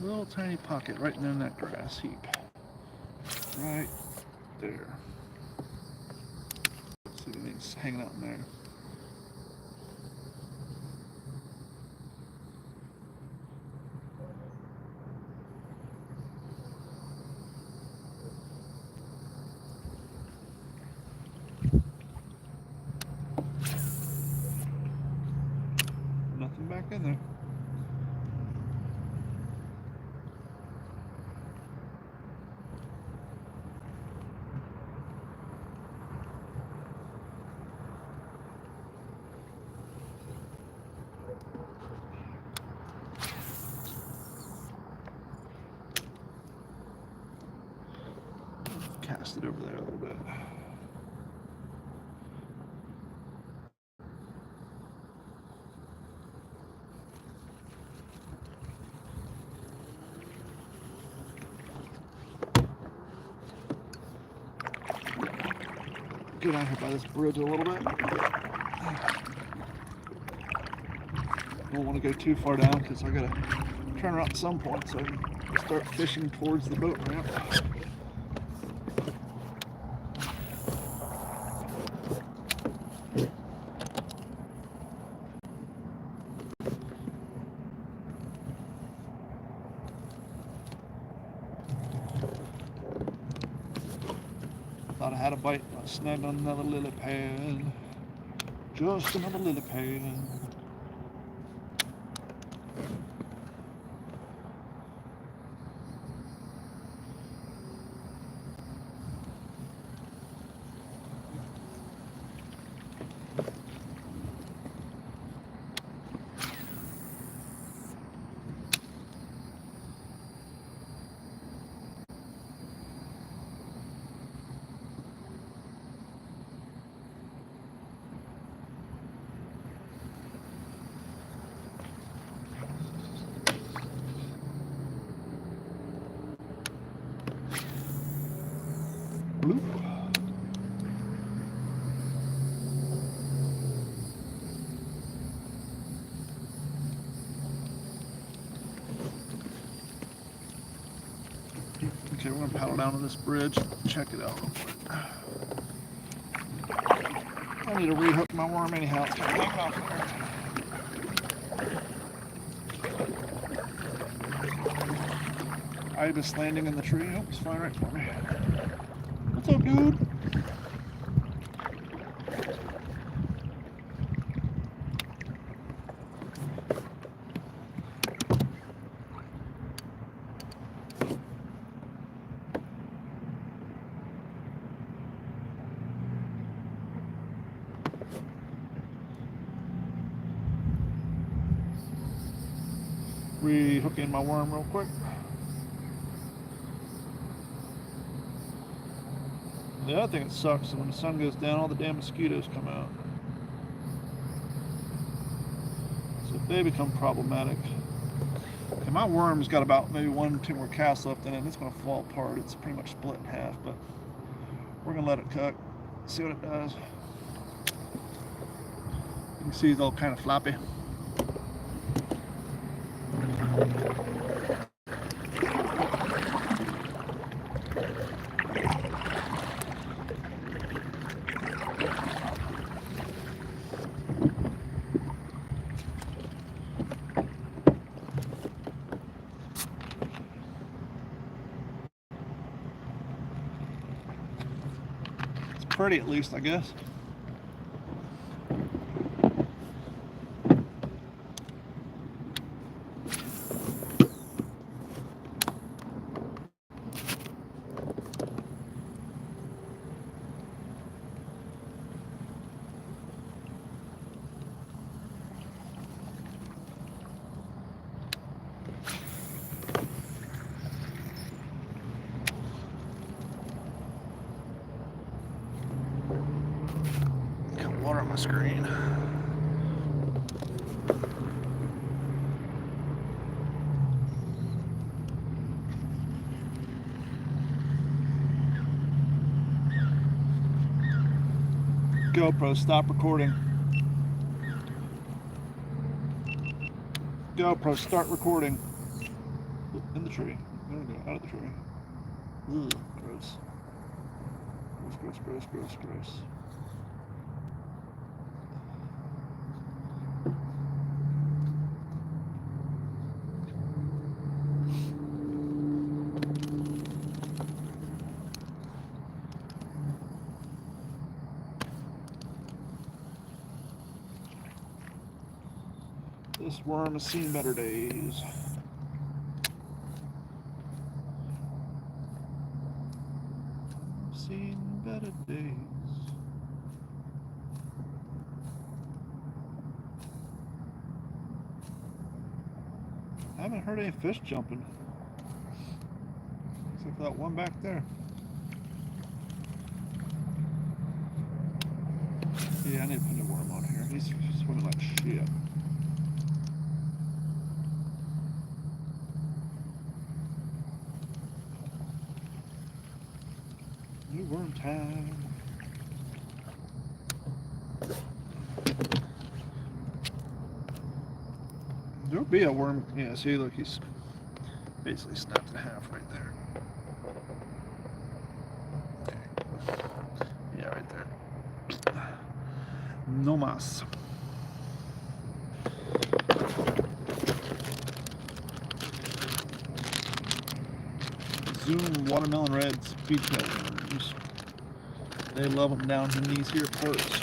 Little tiny pocket right in that grass heap. Right there. Let's see He's hanging out in there. Nothing back in there. Cast it over there a little bit. Get out here by this bridge a little bit. Don't want to go too far down because I gotta turn around at some point so I can start fishing towards the boat ramp. Thought I had a bite. I snagged on another lily pad. Just another lily pad. Bloop. Okay, we're gonna paddle down to this bridge, check it out real quick. I need to rehook my worm anyhow. It's kind of hanging off there. Ibis landing in the tree. Oh, it's flying right for me. What's up, dude? Rehooking my worm real quick. The other thing that sucks is when the sun goes down, all the damn mosquitoes come out. So they become problematic. Okay, my worm's got about maybe 1 or 2 more casts left in it, and it's going to fall apart. It's pretty much split in half, but we're going to let it cook, see what it does. You can see it's all kind of floppy. Pretty, at least, I guess. Water on my screen. GoPro, stop recording. GoPro, start recording. In the tree. There we go, out of the tree. Ugh, gross. Gross, gross, gross, gross, gross. This worm has seen better days. Seen better days. I haven't heard any fish jumping. Except for that one back there. Yeah, I need to put a worm on here. He's swimming like shit. New worm time. There'll be a worm. Yeah, see, look, he's basically snapped in half right there. Okay. Yeah, right there. No mas. Zoom watermelon reds, beachhead worms. They love them down in these here parts.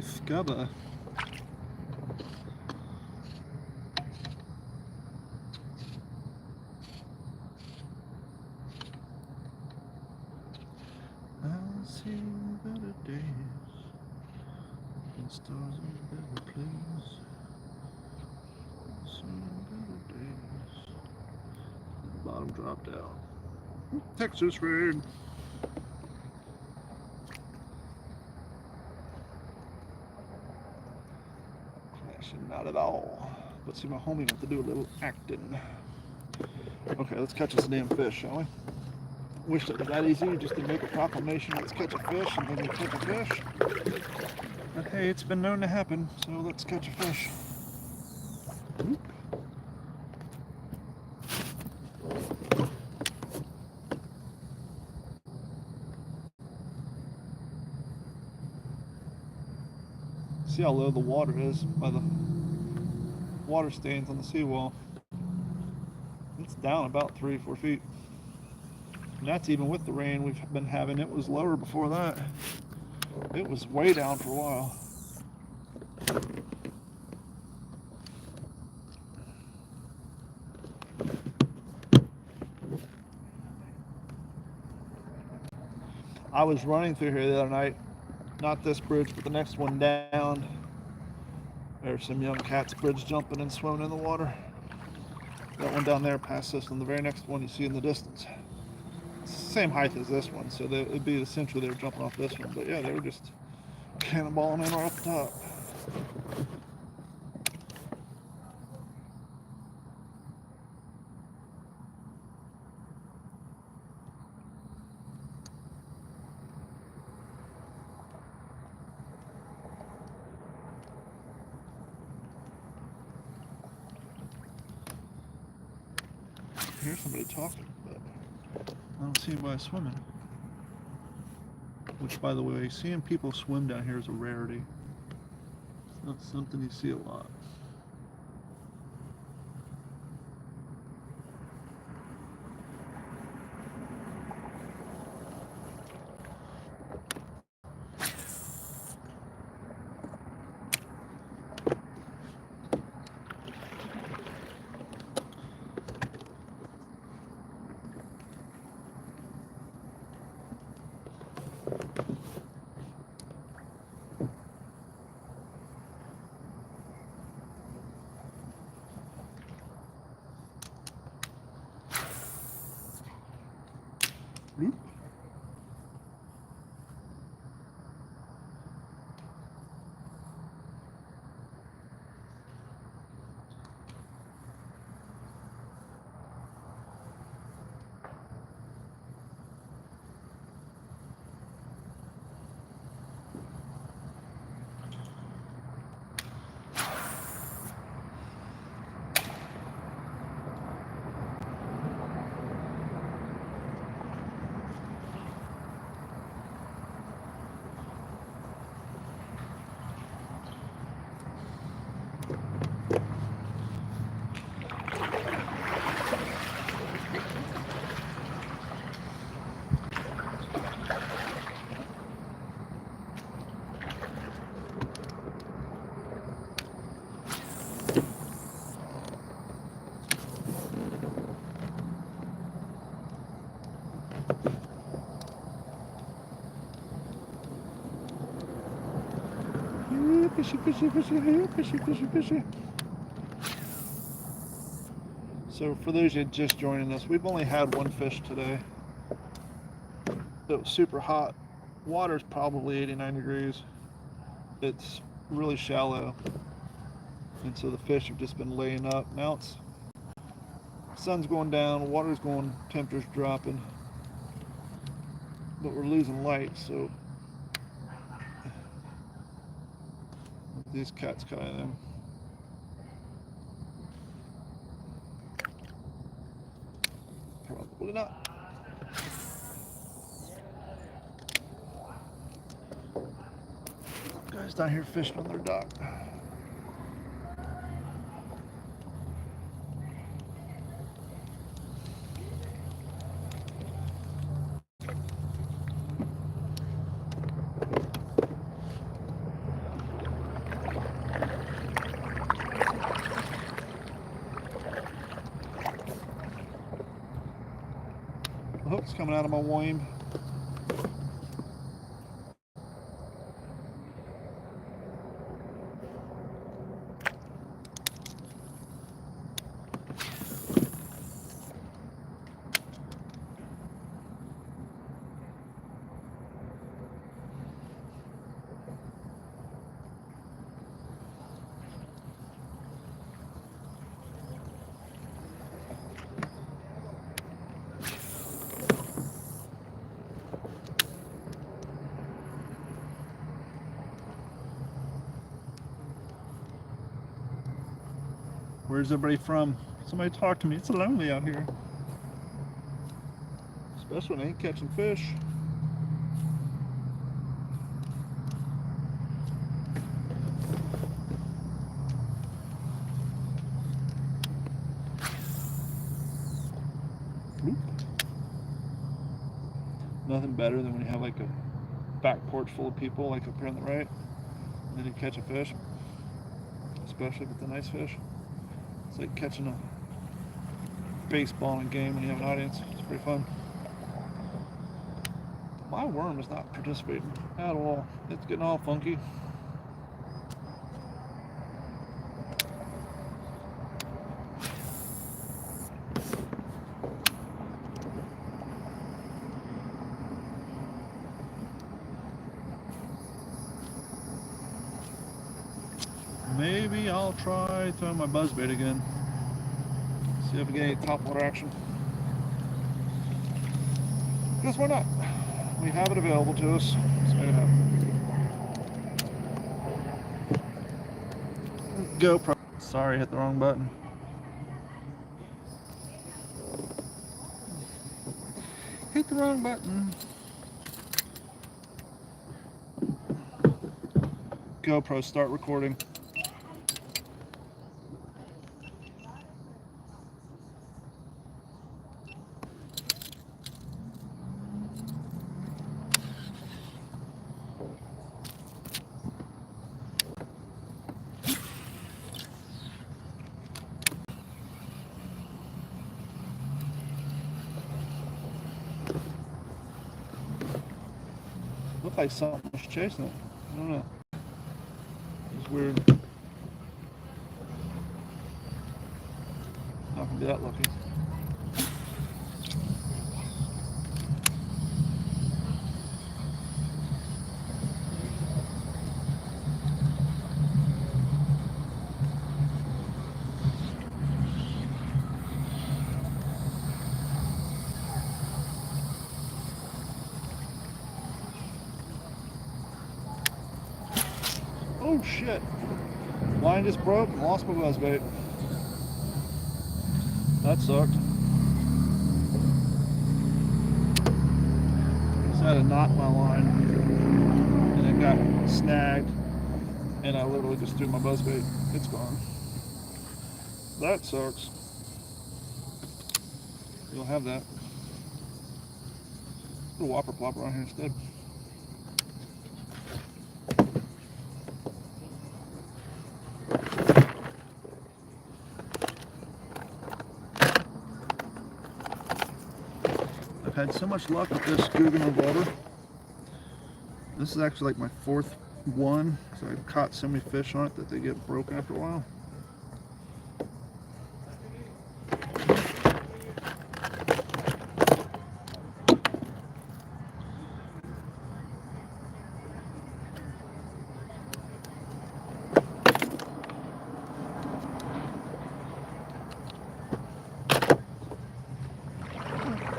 Scubba. I'll see better days and stars in better place. See better days. The bottom dropped out. Texas red. Not at all. But see, my homie wants to do a little acting. Okay, let's catch this damn fish, shall we? Wish it was that easy, just to make a proclamation, let's catch a fish, and then we catch a fish. But hey, it's been known to happen, so let's catch a fish. Oop. See how low the water is by the water stains on the seawall. It's down about 3-4 feet. And that's even with the rain we've been having. It was lower before that. It was way down for a while. I was running through here the other night. Not this bridge, but the next one down. There's some young cats bridge jumping and swimming in the water. That one down there past this one. The very next one you see in the distance. It's the same height as this one, so it'd be essentially they were jumping off this one. But yeah, they were just cannonballing in right off the top. I hear somebody talking, but I don't see anybody swimming. Which, by the way, seeing people swim down here is a rarity. It's not something you see a lot. Oop. Fishy, fishy, fishy, fishy, fishy, fishy. So for those of you just joining us, we've only had one fish today. It was super hot. Water's probably 89 degrees. It's really shallow. And so the fish have just been laying up. Now it's sun's going down, water's going, temperature's dropping. But we're losing light, so these cats kind of them. Probably not. Guys down here fishing on their dock. The hook's coming out of my worm. Where's everybody from? Somebody talk to me. It's lonely out here. Especially when I ain't catching fish. Oop. Nothing better than when you have like a back porch full of people, like up here on the right, and then you catch a fish. Especially if it's a nice fish. It's like catching a baseball in a game when you have an audience. It's pretty fun. My worm is not participating at all. It's getting all funky. Maybe I'll try throwing my buzzbait again. See if I get any topwater action. Because why not? We have it available to us. Let's make it happen. GoPro. Sorry, hit the wrong button. Hit the wrong button. GoPro, start recording. Looked like something was chasing it. I don't know. It's weird. Not gonna be that lucky. Oh shit. Line just broke and lost my buzzbait. That sucked. I had to knot my line and it got snagged and I literally just threw my buzzbait. It's gone. That sucks. You'll have that. Put a whopper plopper on here instead. I've had so much luck with this Googan revolver. This is actually like my fourth one, so I've caught so many fish on it that they get broken after a while.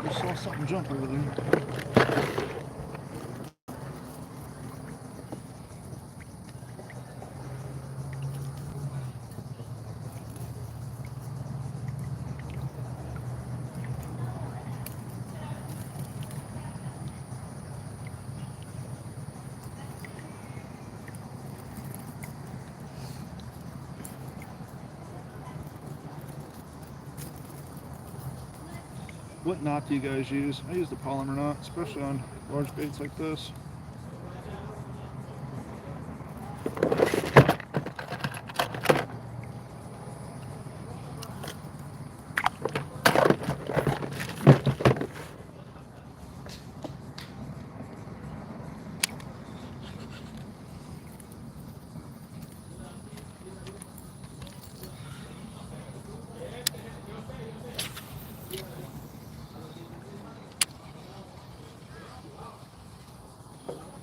I saw something jump over there. What knot do you guys use? I use the polymer knot, especially on large baits like this.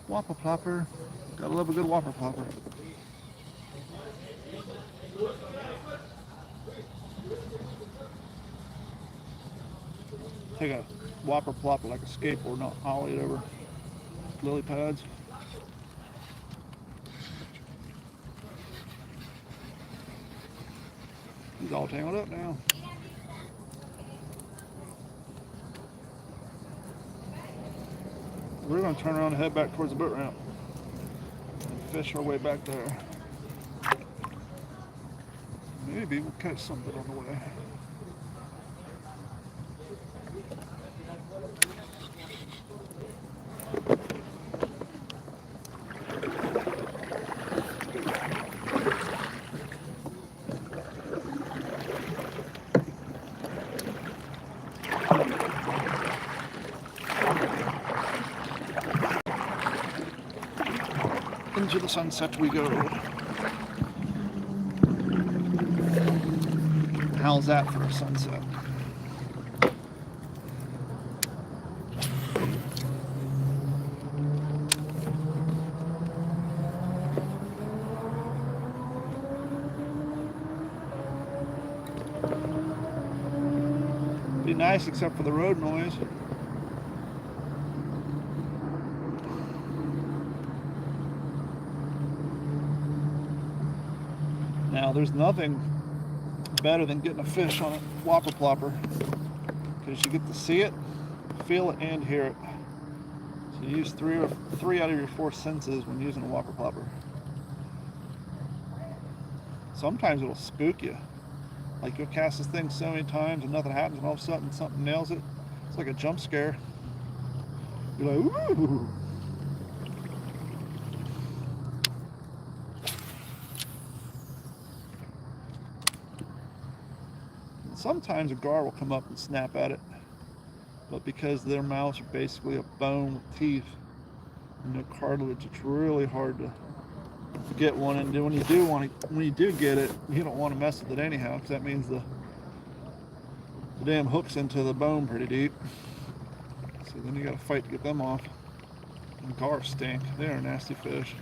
Whopper plopper. Gotta love a good whopper plopper. Take a whopper plopper like a skateboard, not ollie it over lily pads. He's all tangled up now. We're going to turn around and head back towards the boat ramp and fish our way back there. Maybe we'll catch something on the way. Into the sunset we go. How's that for a sunset? Be nice except for the road noise. Now, there's nothing better than getting a fish on a whopper plopper because you get to see it, feel it, and hear it. So you use three out of your four senses when using a whopper plopper. Sometimes it'll spook you. Like you'll cast this thing so many times and nothing happens, and all of a sudden something nails it. It's like a jump scare. You're like, ooh. Sometimes a gar will come up and snap at it, but because their mouths are basically a bone with teeth and no cartilage, it's really hard to get one. And when you do get it, you don't want to mess with it anyhow, because that means the damn hook's into the bone pretty deep. So then you got to fight to get them off. And gar stink; they are nasty fish.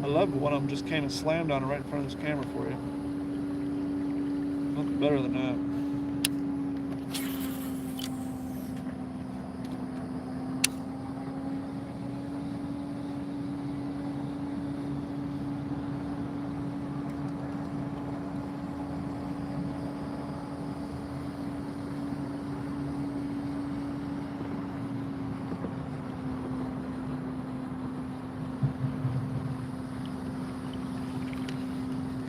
I love one of them just came and slammed on it right in front of this camera for you. Nothing better than that.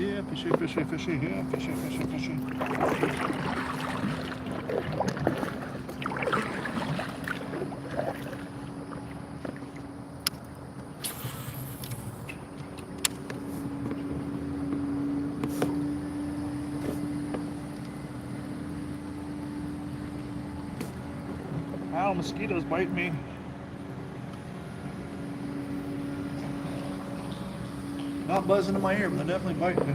Yeah, fishy, fishy, fishy, yeah, fishy, fishy, fishy. mosquitoes biting me. Not buzzing in my ear, but they're definitely biting me.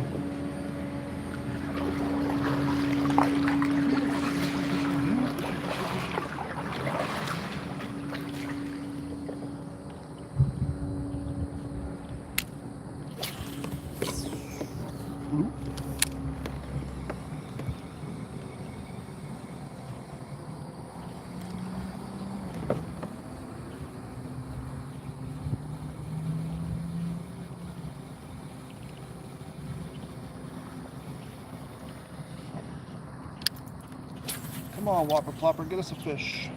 Come on, Whopper Plopper, get us a fish.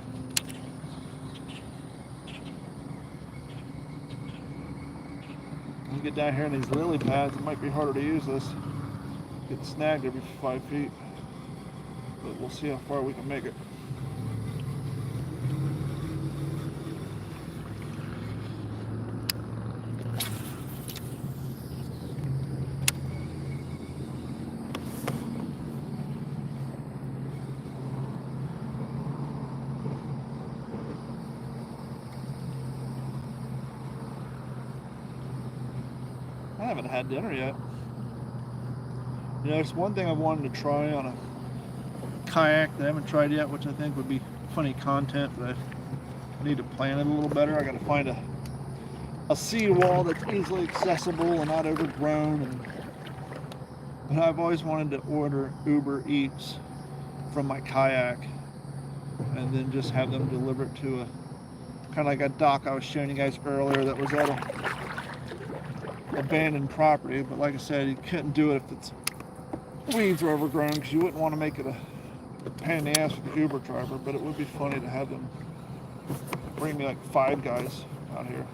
When you get down here in these lily pads, it might be harder to use this. Get snagged every 5 feet. But we'll see how far we can make it. I haven't had dinner yet. You know, it's one thing I've wanted to try on a kayak that I haven't tried yet, which I think would be funny content, but I need to plan it a little better. I got to find a seawall that's easily accessible and not overgrown. But I've always wanted to order Uber Eats from my kayak and then just have them deliver it to a kind of like a dock I was showing you guys earlier that was at a abandoned property. But like I said, you couldn't do it if it's weeds are overgrown, because you wouldn't want to make it a pain in the ass with the Uber driver. But it would be funny to have them bring me like 5 guys out here.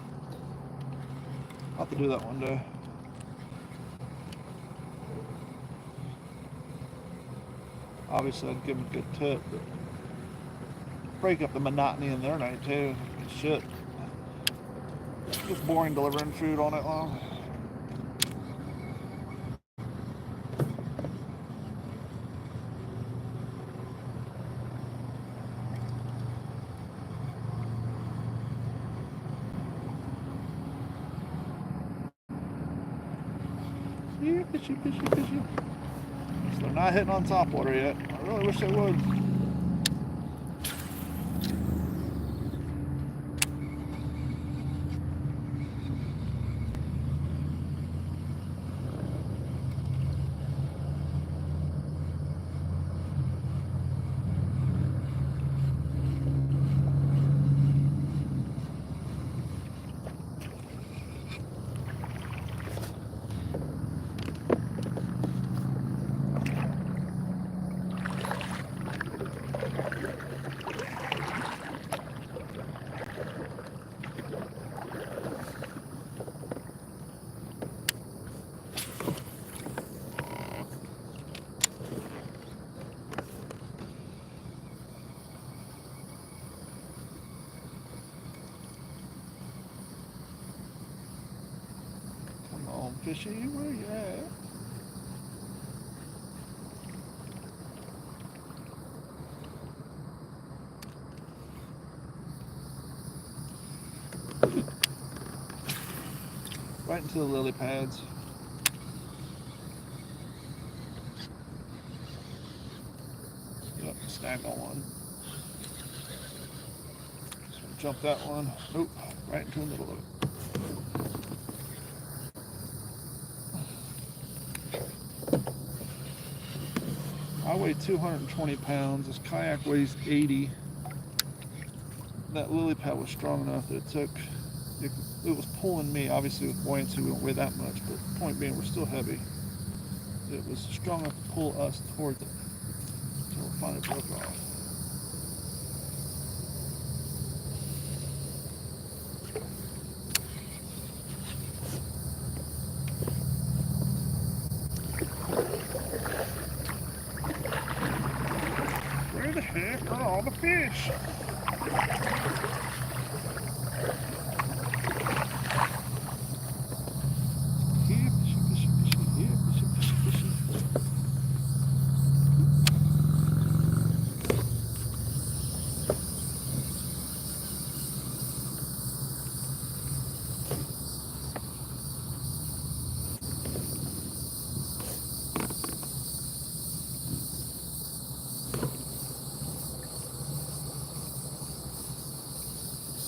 I'll have to do that one day. Obviously I'd give them a good tip, but break up the monotony in their night too. Shit, it gets boring delivering food all night long. Yeah, fishy, fishy, fishy. So they're not hitting on top water yet. I really wish they would. Fishy, where you at? Right into the lily pads. Yep, snagged on one. Just gonna jump that one. Nope, right into the middle of it. I weigh 220 pounds. This kayak weighs 80. That lily pad was strong enough that it was pulling me. Obviously with buoyancy we don't weigh that much, but point being we're still heavy. It was strong enough to pull us towards it until it finally broke off. Where the heck are all the fish? Here, fishy, fishy, fishy, here, fishy, fishy, fishy.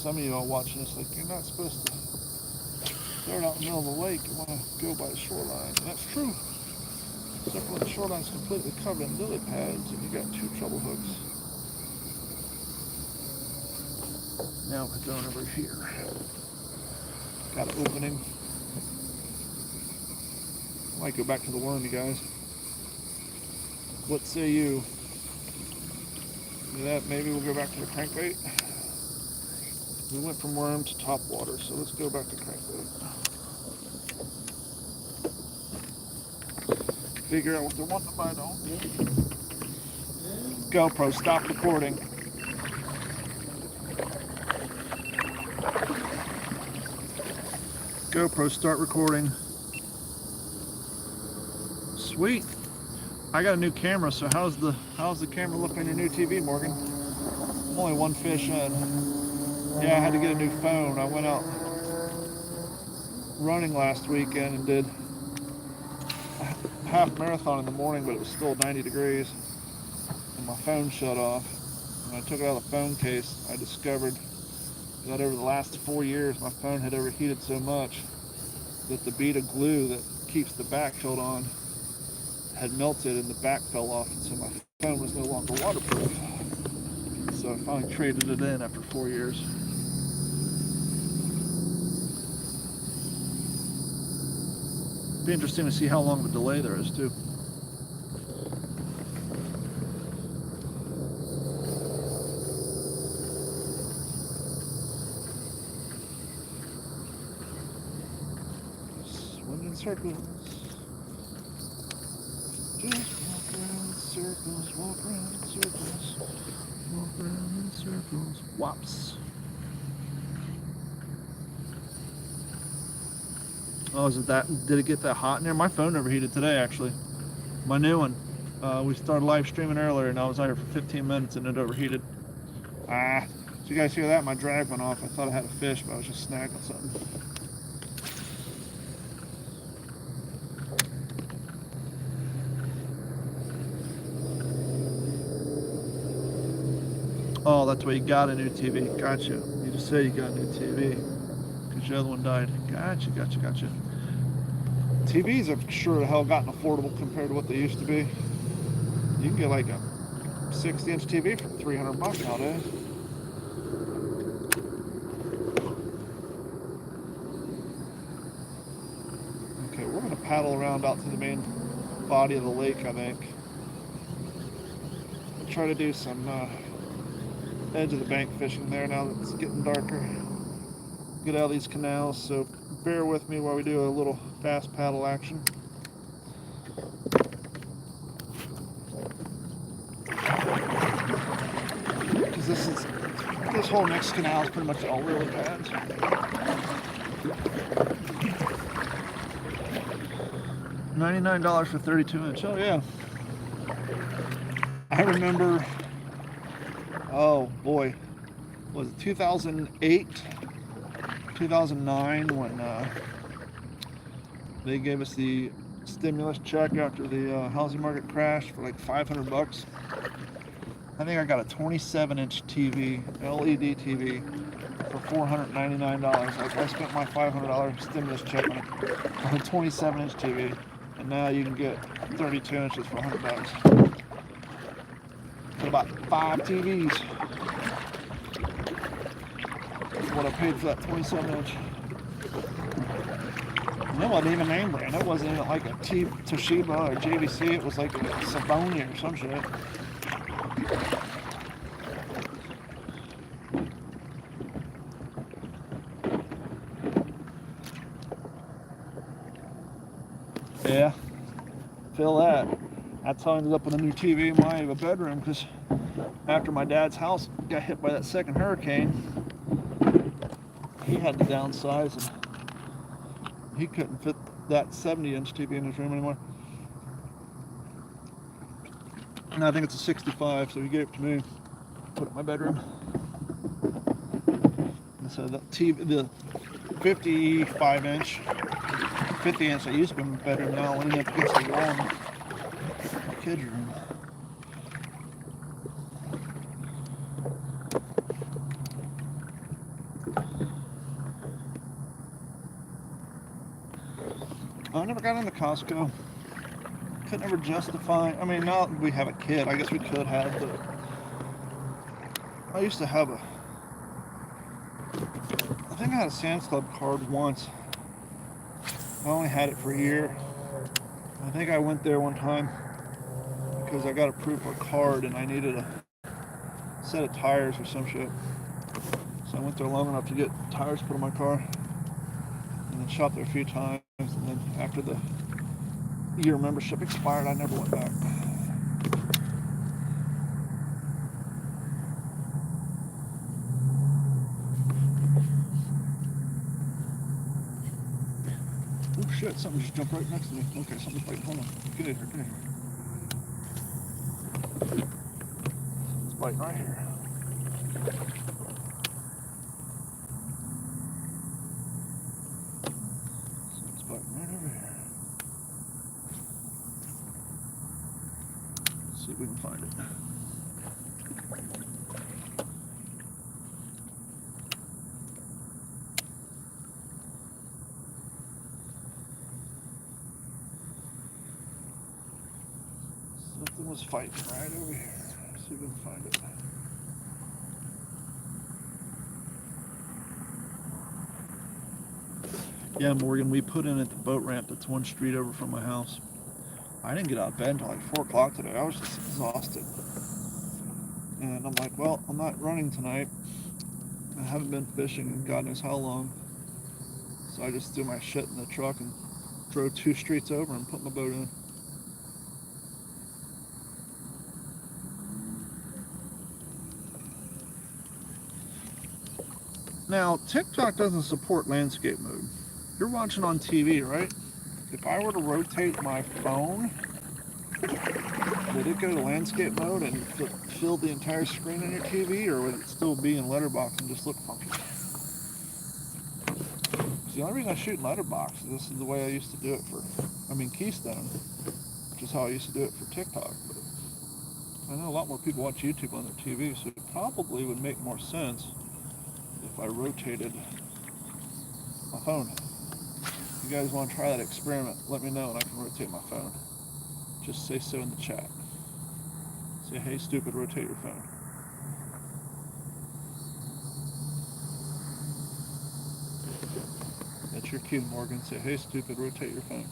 some of you are watching this, like, you're not supposed to start out in the middle of the lake. You want to go by the shoreline. And that's true. Except when the shoreline's completely covered in lily pads and you got 2 treble hooks. Now we're going over here. Got an opening. Might go back to the worm, you guys. What say you? That maybe we'll go back to the crankbait. We went from worm to top water, so let's go back to crankbait. Figure out what they want to bite on. GoPro, stop recording. GoPro, start recording. Sweet. I got a new camera, so how's the camera look on your new TV, Morgan? I'm only 1 fish in. Yeah, I had to get a new phone. I went out running last weekend and did a half marathon in the morning, but it was still 90 degrees, and my phone shut off. When I took it out of the phone case, I discovered that over the last 4 years, my phone had overheated so much that the bead of glue that keeps the back held on had melted and the back fell off, and so my phone was no longer waterproof. So I finally traded it in after 4 years. Be interesting to see how long of a delay there is too. Swim in circles. Just walk around in circles, walk around in circles, walk around in circles. Wops. Oh, is it that? Did it get that hot in there? My phone overheated today, actually. My new one. We started live streaming earlier, and I was out here for 15 minutes, and it overheated. So you guys hear that? My drag went off. I thought I had a fish, but I was just snagging something. Oh, that's why you got a new TV. Gotcha. You just say you got a new TV because your other one died. Gotcha. TVs have sure the hell gotten affordable compared to what they used to be. You can get like a 60-inch TV for $300 nowadays. Okay, we're gonna paddle around out to the main body of the lake, I think. I'll try to do some edge of the bank fishing there now that it's getting darker. Get out of these canals, so bear with me while we do a little fast paddle action. Because this whole next canal is pretty much all really bad. $99 for 32-inch. Oh yeah. I remember. Oh boy, was it 2008, 2009 when they gave us the stimulus check after the housing market crashed for like $500. I think I got a 27-inch TV, LED TV, for $499. Like I spent my $500 stimulus check on a 27-inch TV, and now you can get 32 inches for $100. About 5 TVs. That's what I paid for that 27-inch. And it wasn't even name brand. It wasn't even like a Toshiba or JVC. It was like a Savonia or some shit. Yeah, feel that. That's how I ended up with a new TV in my bedroom, because after my dad's house got hit by that second hurricane, he had to downsize and he couldn't fit that 70-inch TV in his room anymore. And I think it's a 65, so he gave it to me, put it in my bedroom. And so the TV, the 55-inch, 50-inch that used to be in my bedroom, now leaning up against the wall in my kid's room. I never got into Costco. Could never justify. I mean, now that we have a kid, I guess we could have, but I used to have I think I had a Sam's Club card once. I only had it for a year. I think I went there one time because I got approved for a card and I needed a set of tires or some shit. So I went there long enough to get tires put on my car and then shopped there a few times, and then after the year membership expired, I never went back. Oh shit, something just jumped right next to me. Okay, something's biting. Hold on. Get in here, get in here. It's biting right here. Something's biting right over here. Let's see if we can find it. Something was fighting right over here. Let's see if we can find it. Yeah, Morgan, we put in at the boat ramp that's one street over from my house. I didn't get out of bed until like 4 o'clock today. I was just exhausted. And I'm like, well, I'm not running tonight. I haven't been fishing in God knows how long. So I just threw my shit in the truck and drove 2 streets over and put my boat in. Now, TikTok doesn't support landscape mode. You're watching on TV, right? If I were to rotate my phone, would it go to landscape mode and fill the entire screen on your TV, or would it still be in letterbox and just look funky? The only reason I shoot in letterbox is this is the way I used to do it Keystone, which is how I used to do it for TikTok. But I know a lot more people watch YouTube on their TV, so it probably would make more sense if I rotated my phone. If you guys want to try that experiment, let me know and I can rotate my phone. Just say so in the chat. Say, hey stupid, rotate your phone. That's your cue, Morgan. Say, hey stupid, rotate your phone.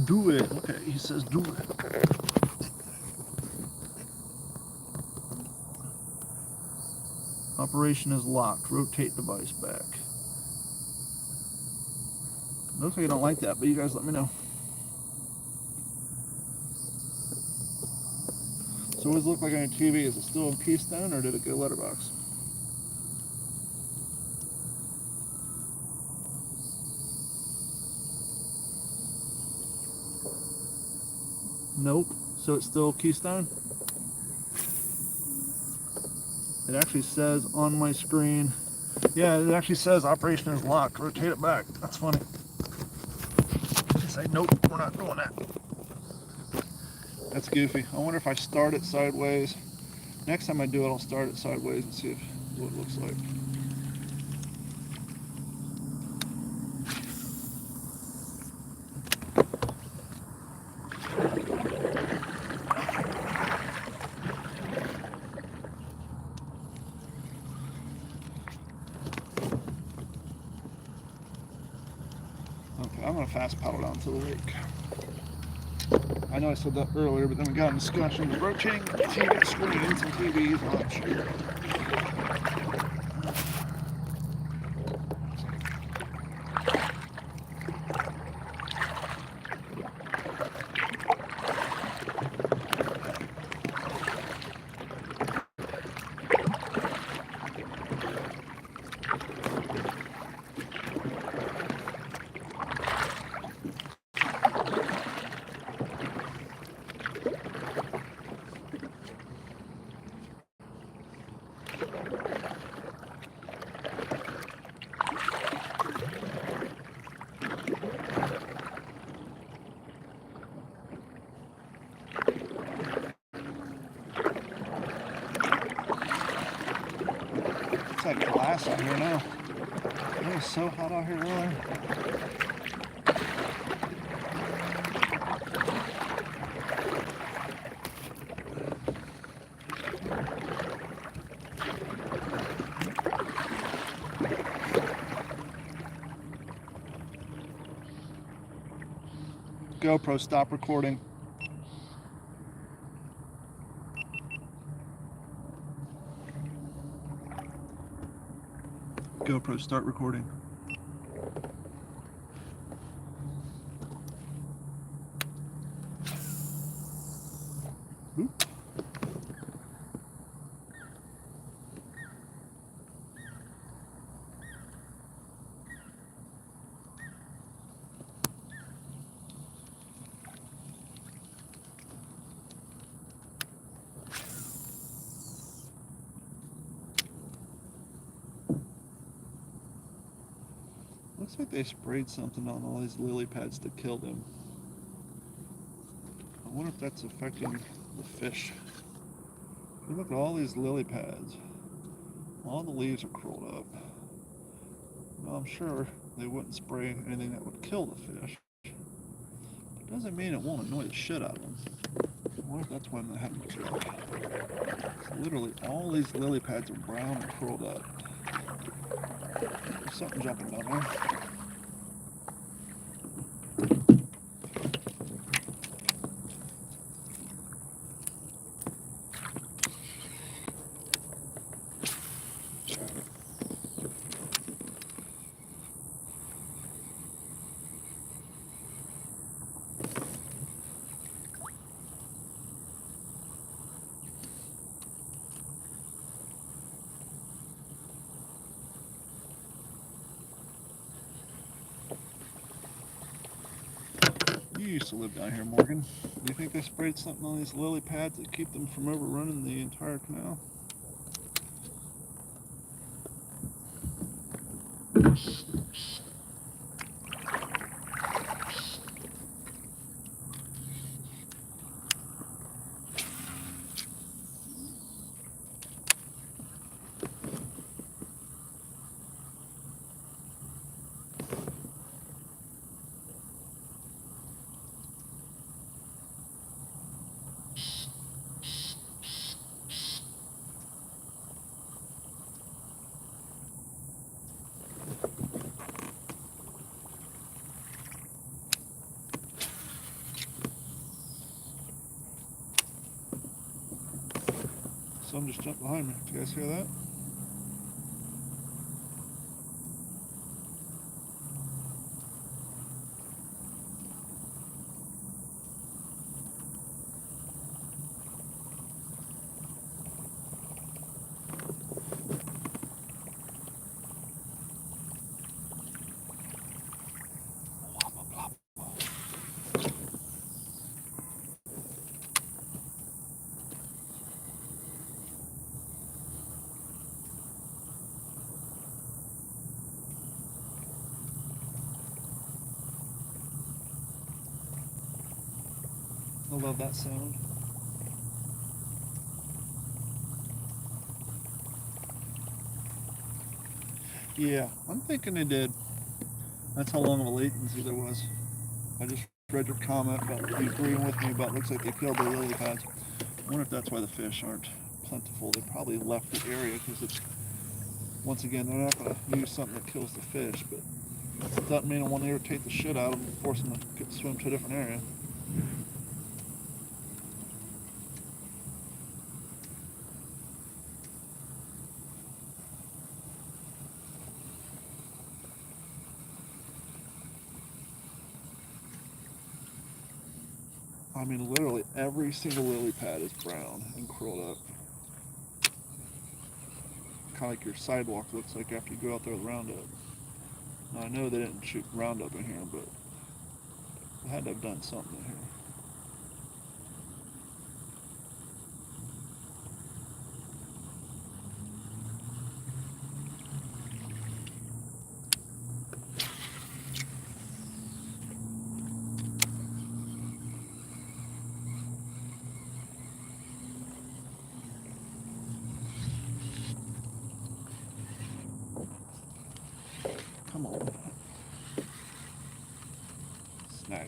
Do it. Okay, he says do it. Operation is locked. Rotate device back. Looks like I don't like that, but you guys let me know. So what does it look like on your TV? Is it still in Keystone or did it go letterbox? Nope. So it's still Keystone? It actually says on my screen, yeah, it actually says operation is locked. Rotate it back. That's funny. Say, nope, we're not doing that. That's goofy. I wonder if I start it sideways. Next time I do it, I'll start it sideways and see what it looks like. Okay, I'm going to fast paddle down to the lake. I know I said that earlier, but then we got in discussion of rotating TV screens and TVs and all that shit. like glass out here now. It is so hot out here earlier. GoPro, stop recording. GoPro, start recording. Oop. Looks like they sprayed something on all these lily pads to kill them. I wonder if that's affecting the fish. If you look at all these lily pads, all the leaves are curled up. Well, I'm sure they wouldn't spray anything that would kill the fish. It doesn't mean it won't annoy the shit out of them. I wonder if that's why I'm not having much luck. So literally all these lily pads are brown and curled up. There's something jumping down there. You used to live down here, Morgan. Do you think they sprayed something on these lily pads that keep them from overrunning the entire canal? Some just jumped behind me. Did you guys hear that? I love that sound. Yeah, I'm thinking they did. That's how long of a latency there was. I just read your comment about you agreeing with me about looks like they killed the lily pads. I wonder if that's why the fish aren't plentiful. They probably left the area because it's, once again, they're not going to use something that kills the fish, but it doesn't mean I want to irritate the shit out of them and force them to swim to a different area. I mean, literally every single lily pad is brown and curled up. Kind of like your sidewalk looks like after you go out there with Roundup. Now, I know they didn't shoot Roundup in here, but they had to have done something in here.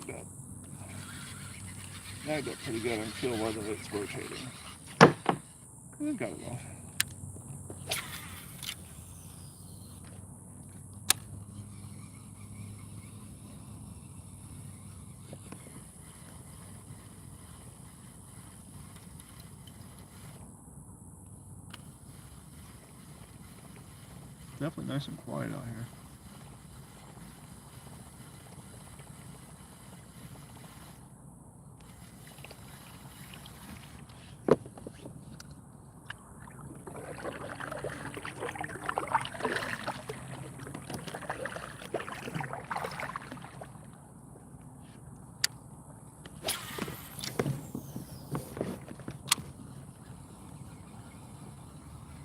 that. Snagged that pretty good. I can feel whether it's rotating. I got it off. Definitely nice and quiet out here.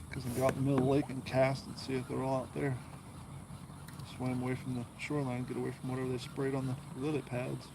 Because I can go out in the middle of the lake and cast and see if they're all out there. Swim away from the shoreline, get away from whatever they sprayed on the lily pads.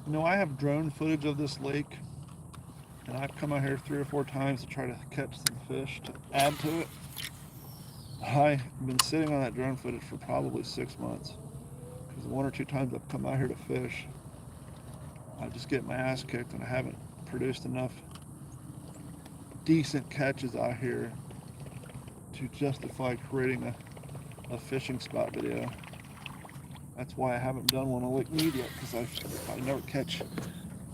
You know, I have drone footage of this lake, and I've come out here 3 or 4 times to try to catch some fish to add to it. I've been sitting on that drone footage for probably 6 months, because 1 or 2 times I've come out here to fish, I just get my ass kicked, and I haven't produced enough decent catches out here to justify creating a fishing spot video. That's why I haven't done one on Lake Mead yet, because I never catch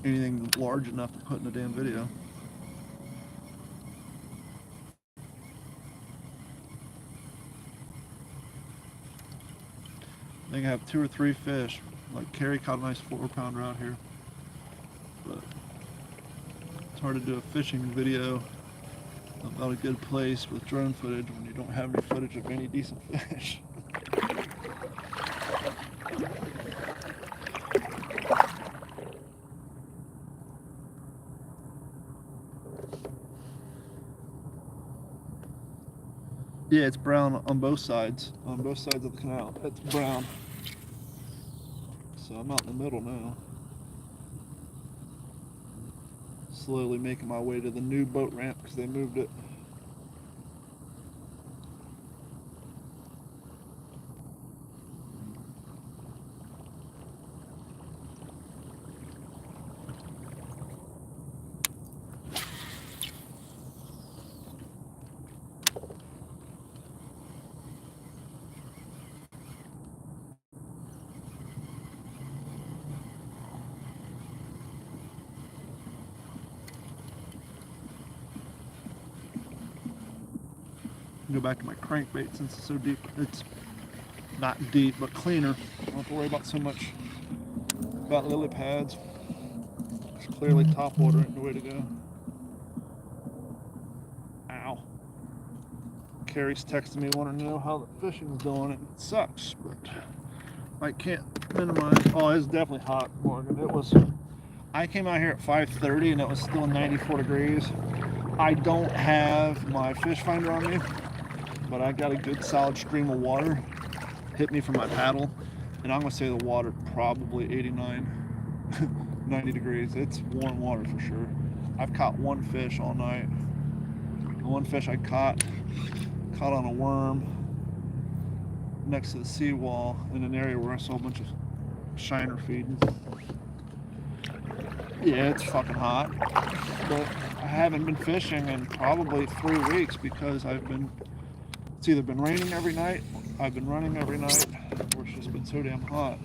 anything large enough to put in a damn video. I think I have 2 or 3 fish. Like Carrie caught a nice 4-pounder out here. But it's hard to do a fishing video about a good place with drone footage when you don't have any footage of any decent fish. Yeah, it's brown on both sides of the canal. It's brown. So I'm out in the middle now. Slowly making my way to the new boat ramp because they moved it. Go back to my crankbait since it's so deep. It's not deep, but cleaner. I don't have to worry about so much about lily pads. It's clearly top water ain't the way to go. Ow. Carrie's texting me wanting to know how the fishing's going. It sucks, but I can't minimize. Oh, it's definitely hot, Morgan. I came out here at 5:30 and it was still 94 degrees. I don't have my fish finder on me, but I got a good solid stream of water hit me from my paddle, and I'm gonna say the water probably 89, 90 degrees. It's warm water for sure. I've caught 1 fish all night. The 1 fish I caught on a worm next to the seawall in an area where I saw a bunch of shiner feeding. Yeah, it's fucking hot, but I haven't been fishing in probably 3 weeks because it's either been raining every night, I've been running every night, or it's just been so damn hot.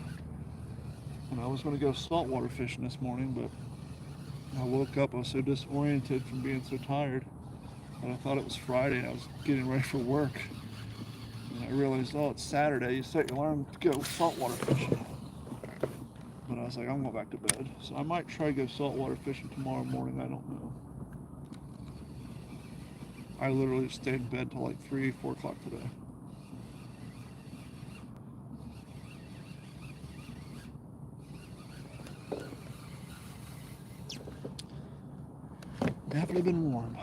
And I was going to go saltwater fishing this morning, but I woke up, I was so disoriented from being so tired, and I thought it was Friday. I was getting ready for work, and I realized, oh, it's Saturday. You set your alarm to go saltwater fishing. But I was like, I'm going back to bed. So I might try to go saltwater fishing tomorrow morning. I don't know. I literally stayed in bed till like 3, 4 o'clock today. Definitely been warm.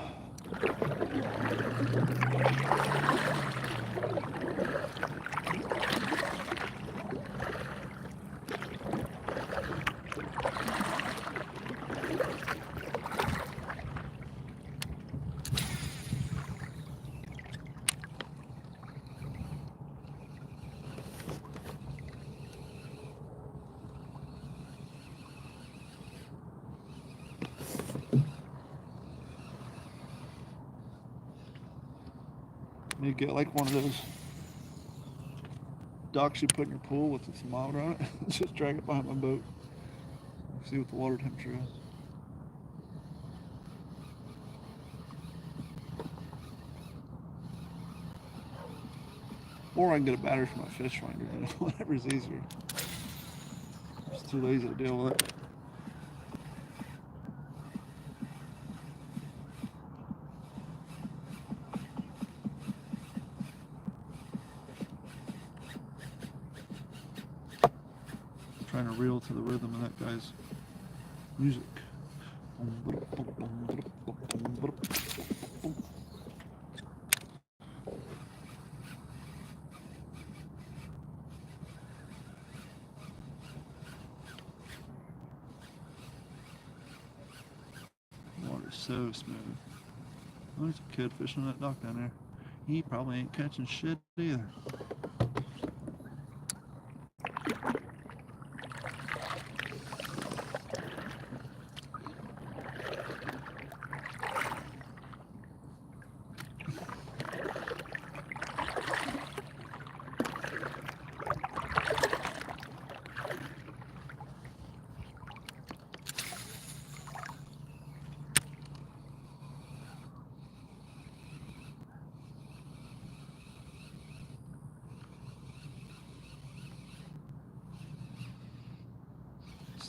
You get like one of those docks you put in your pool with a thermometer on it. Just drag it behind my boat. See what the water temperature is. Or I can get a battery for my fish finder, you know, whatever's easier. I'm just too lazy to deal with it. Trying to reel to the rhythm of that guy's music. Water's so smooth. Oh, there's a kid fishing that dock down there. He probably ain't catching shit either.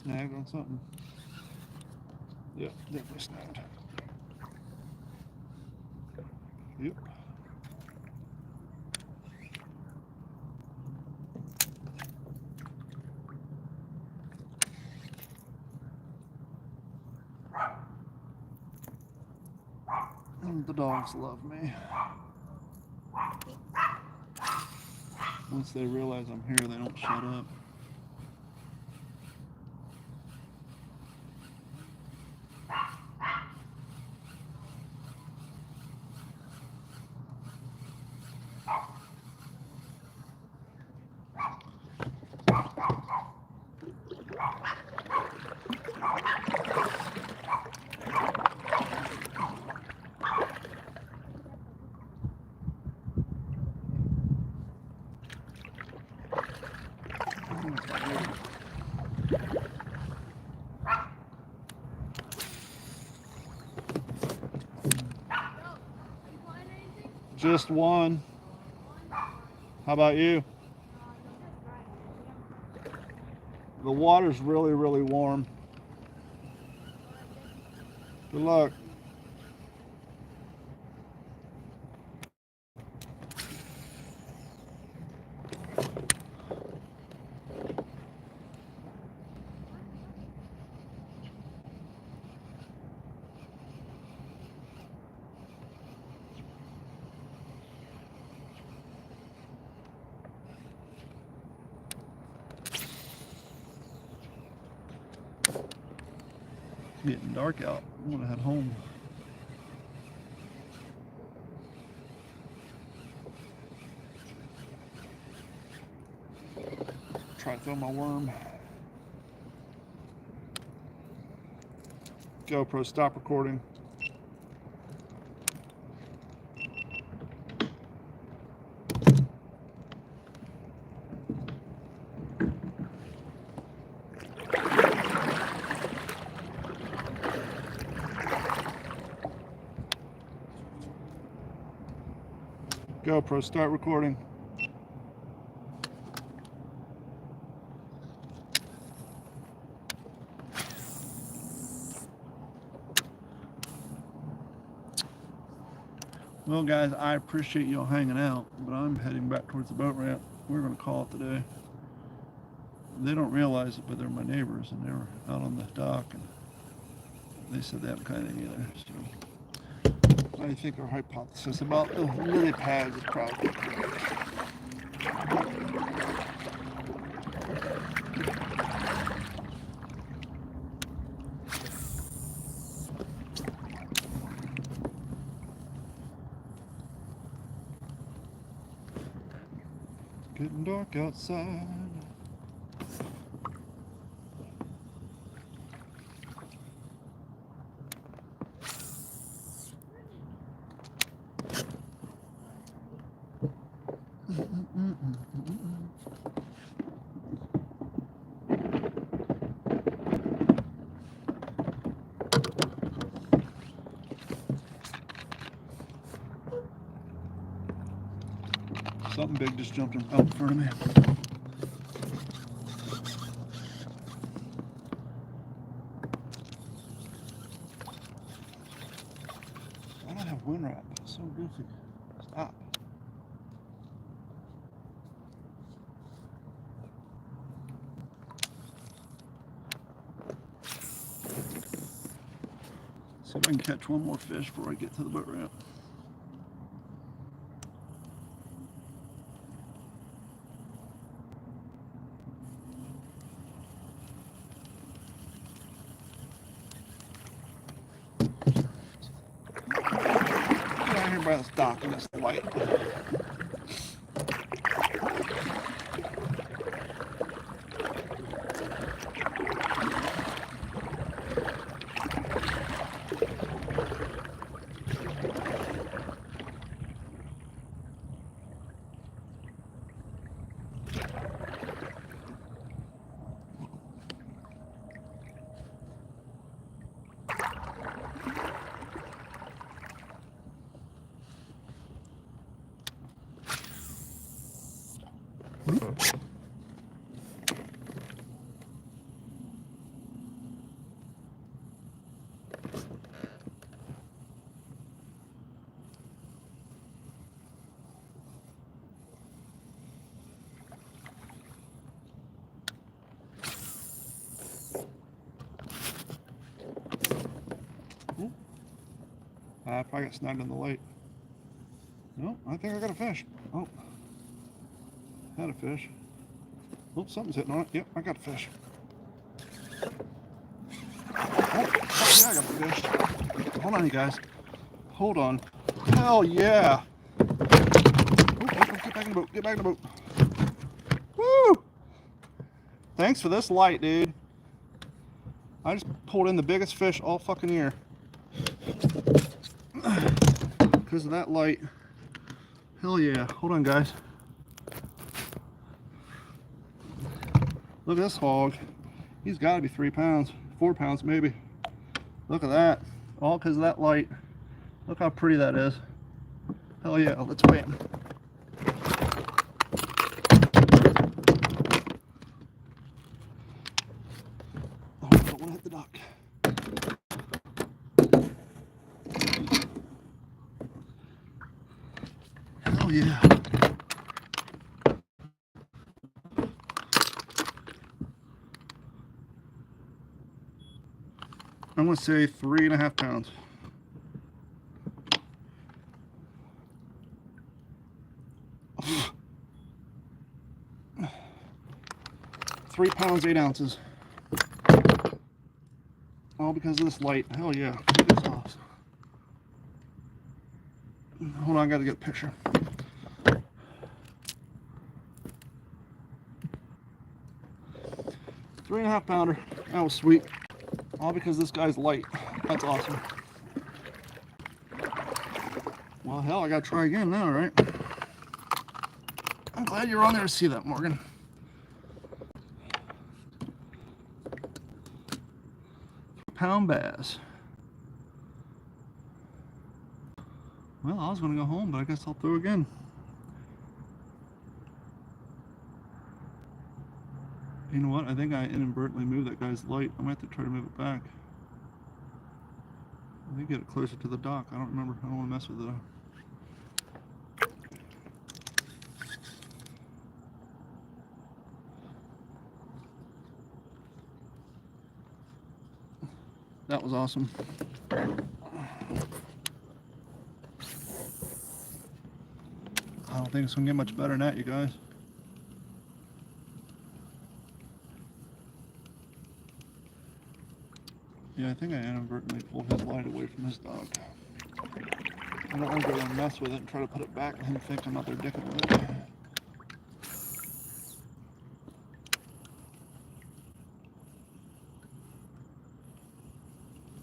Snagged on something. Yep, definitely snagged. Yep. The dogs love me. Once they realize I'm here, they don't shut up. Just one. How about you? The water's really, really warm. Good luck. It's getting dark out. I'm gonna head home. Try to throw my worm. GoPro, stop recording. GoPro, start recording. Well, guys, I appreciate y'all hanging out, but I'm heading back towards the boat ramp. We're going to call it today. They don't realize it, but they're my neighbors, and they were out on the dock, and they said they haven't caught anything either. So I think our hypothesis about the lily pads is probably correct. Getting dark outside. Something big just jumped out in front of me. I don't have wind wrap. It's so goofy. Stop. See if I can catch one more fish before I get to the boat ramp. Get out here by this dock and this light. I probably got snagged in the light. No, I think I got a fish. Oh, had a fish. Oh, something's hitting on it. Yep, I got a fish. Oh, yeah, I got a fish. Hold on, you guys. Hold on. Hell yeah. Oh, get back in the boat. Get back in the boat. Woo! Thanks for this light, dude. I just pulled in the biggest fish all fucking year. Because of that light. Hell yeah. Hold on, guys. Look at this hog. He's got to be 3 pounds, 4 pounds maybe. Look at that. All because of that light. Look how pretty that is. Hell yeah. Let's wait. Oh, I don't want to hit the dock. Hell yeah. I'm going to say 3.5 pounds. Oh. 3 pounds, 8 ounces. All because of this light. Hell yeah. Look at this house. Hold on, I got to get a picture. $3.5 pounder. That was sweet. All because this guy's light. That's awesome. Well, hell, I gotta try again now, right? I'm glad you're on there to see that, Morgan. Pound bass. Well, I was gonna go home, but I guess I'll throw again. You know what? I think I inadvertently moved that guy's light. I might have to try to move it back. I think get it closer to the dock. I don't remember. I don't want to mess with it. That was awesome. I don't think it's gonna get much better than that, you guys. Yeah, I think I inadvertently pulled his light away from his dog. I don't want to go and mess with it and try to put it back and him think I'm out there dicking with it.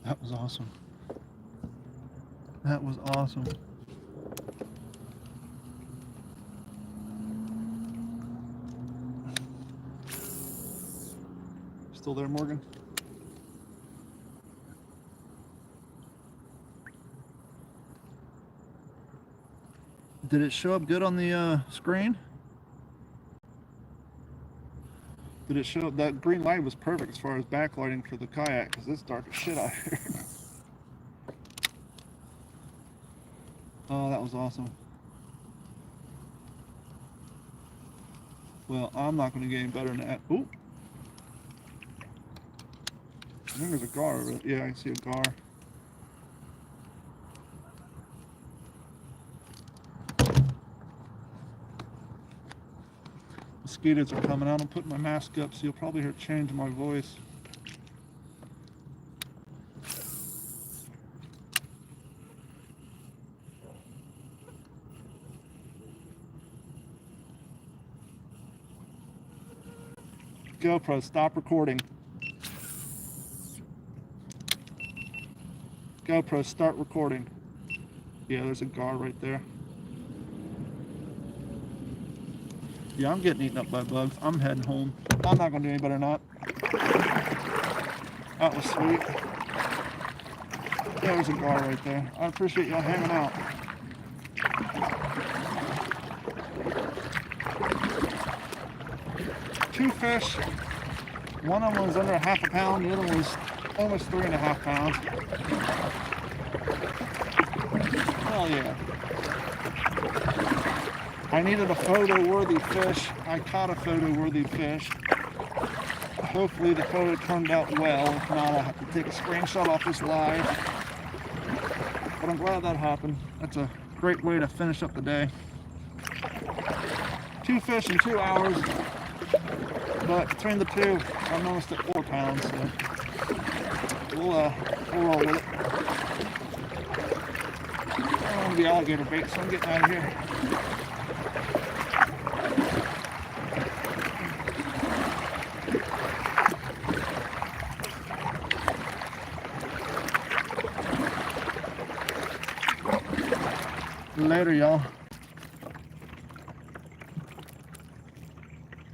That was awesome. That was awesome. Still there, Morgan? Did it show up good on the screen? Did it show up? That green light was perfect as far as backlighting for the kayak, because it's dark as shit out here. Oh, that was awesome. Well, I'm not going to get any better than that. Ooh. I think there's a gar over there. Yeah, I can see a gar. Mosquitoes are coming out. I'm putting my mask up, so you'll probably hear a change in my voice. GoPro, stop recording. GoPro, start recording. Yeah, there's a gar right there. Yeah, I'm getting eaten up by bugs. I'm heading home. I'm not going to do any better than that. That was sweet. There's a gar right there. I appreciate y'all hanging out. Two fish. One of them was under half a pound. The other one was almost 3.5 pounds. Hell yeah. I needed a photo-worthy fish. I caught a photo-worthy fish. Hopefully the photo turned out well. If not, I'll have to take a screenshot off this live. But I'm glad that happened. That's a great way to finish up the day. 2 fish in 2 hours. But between the two, I'm almost at 4 pounds. So we'll roll with it. I don't want to be alligator bait, so I'm getting out of here. Later, y'all.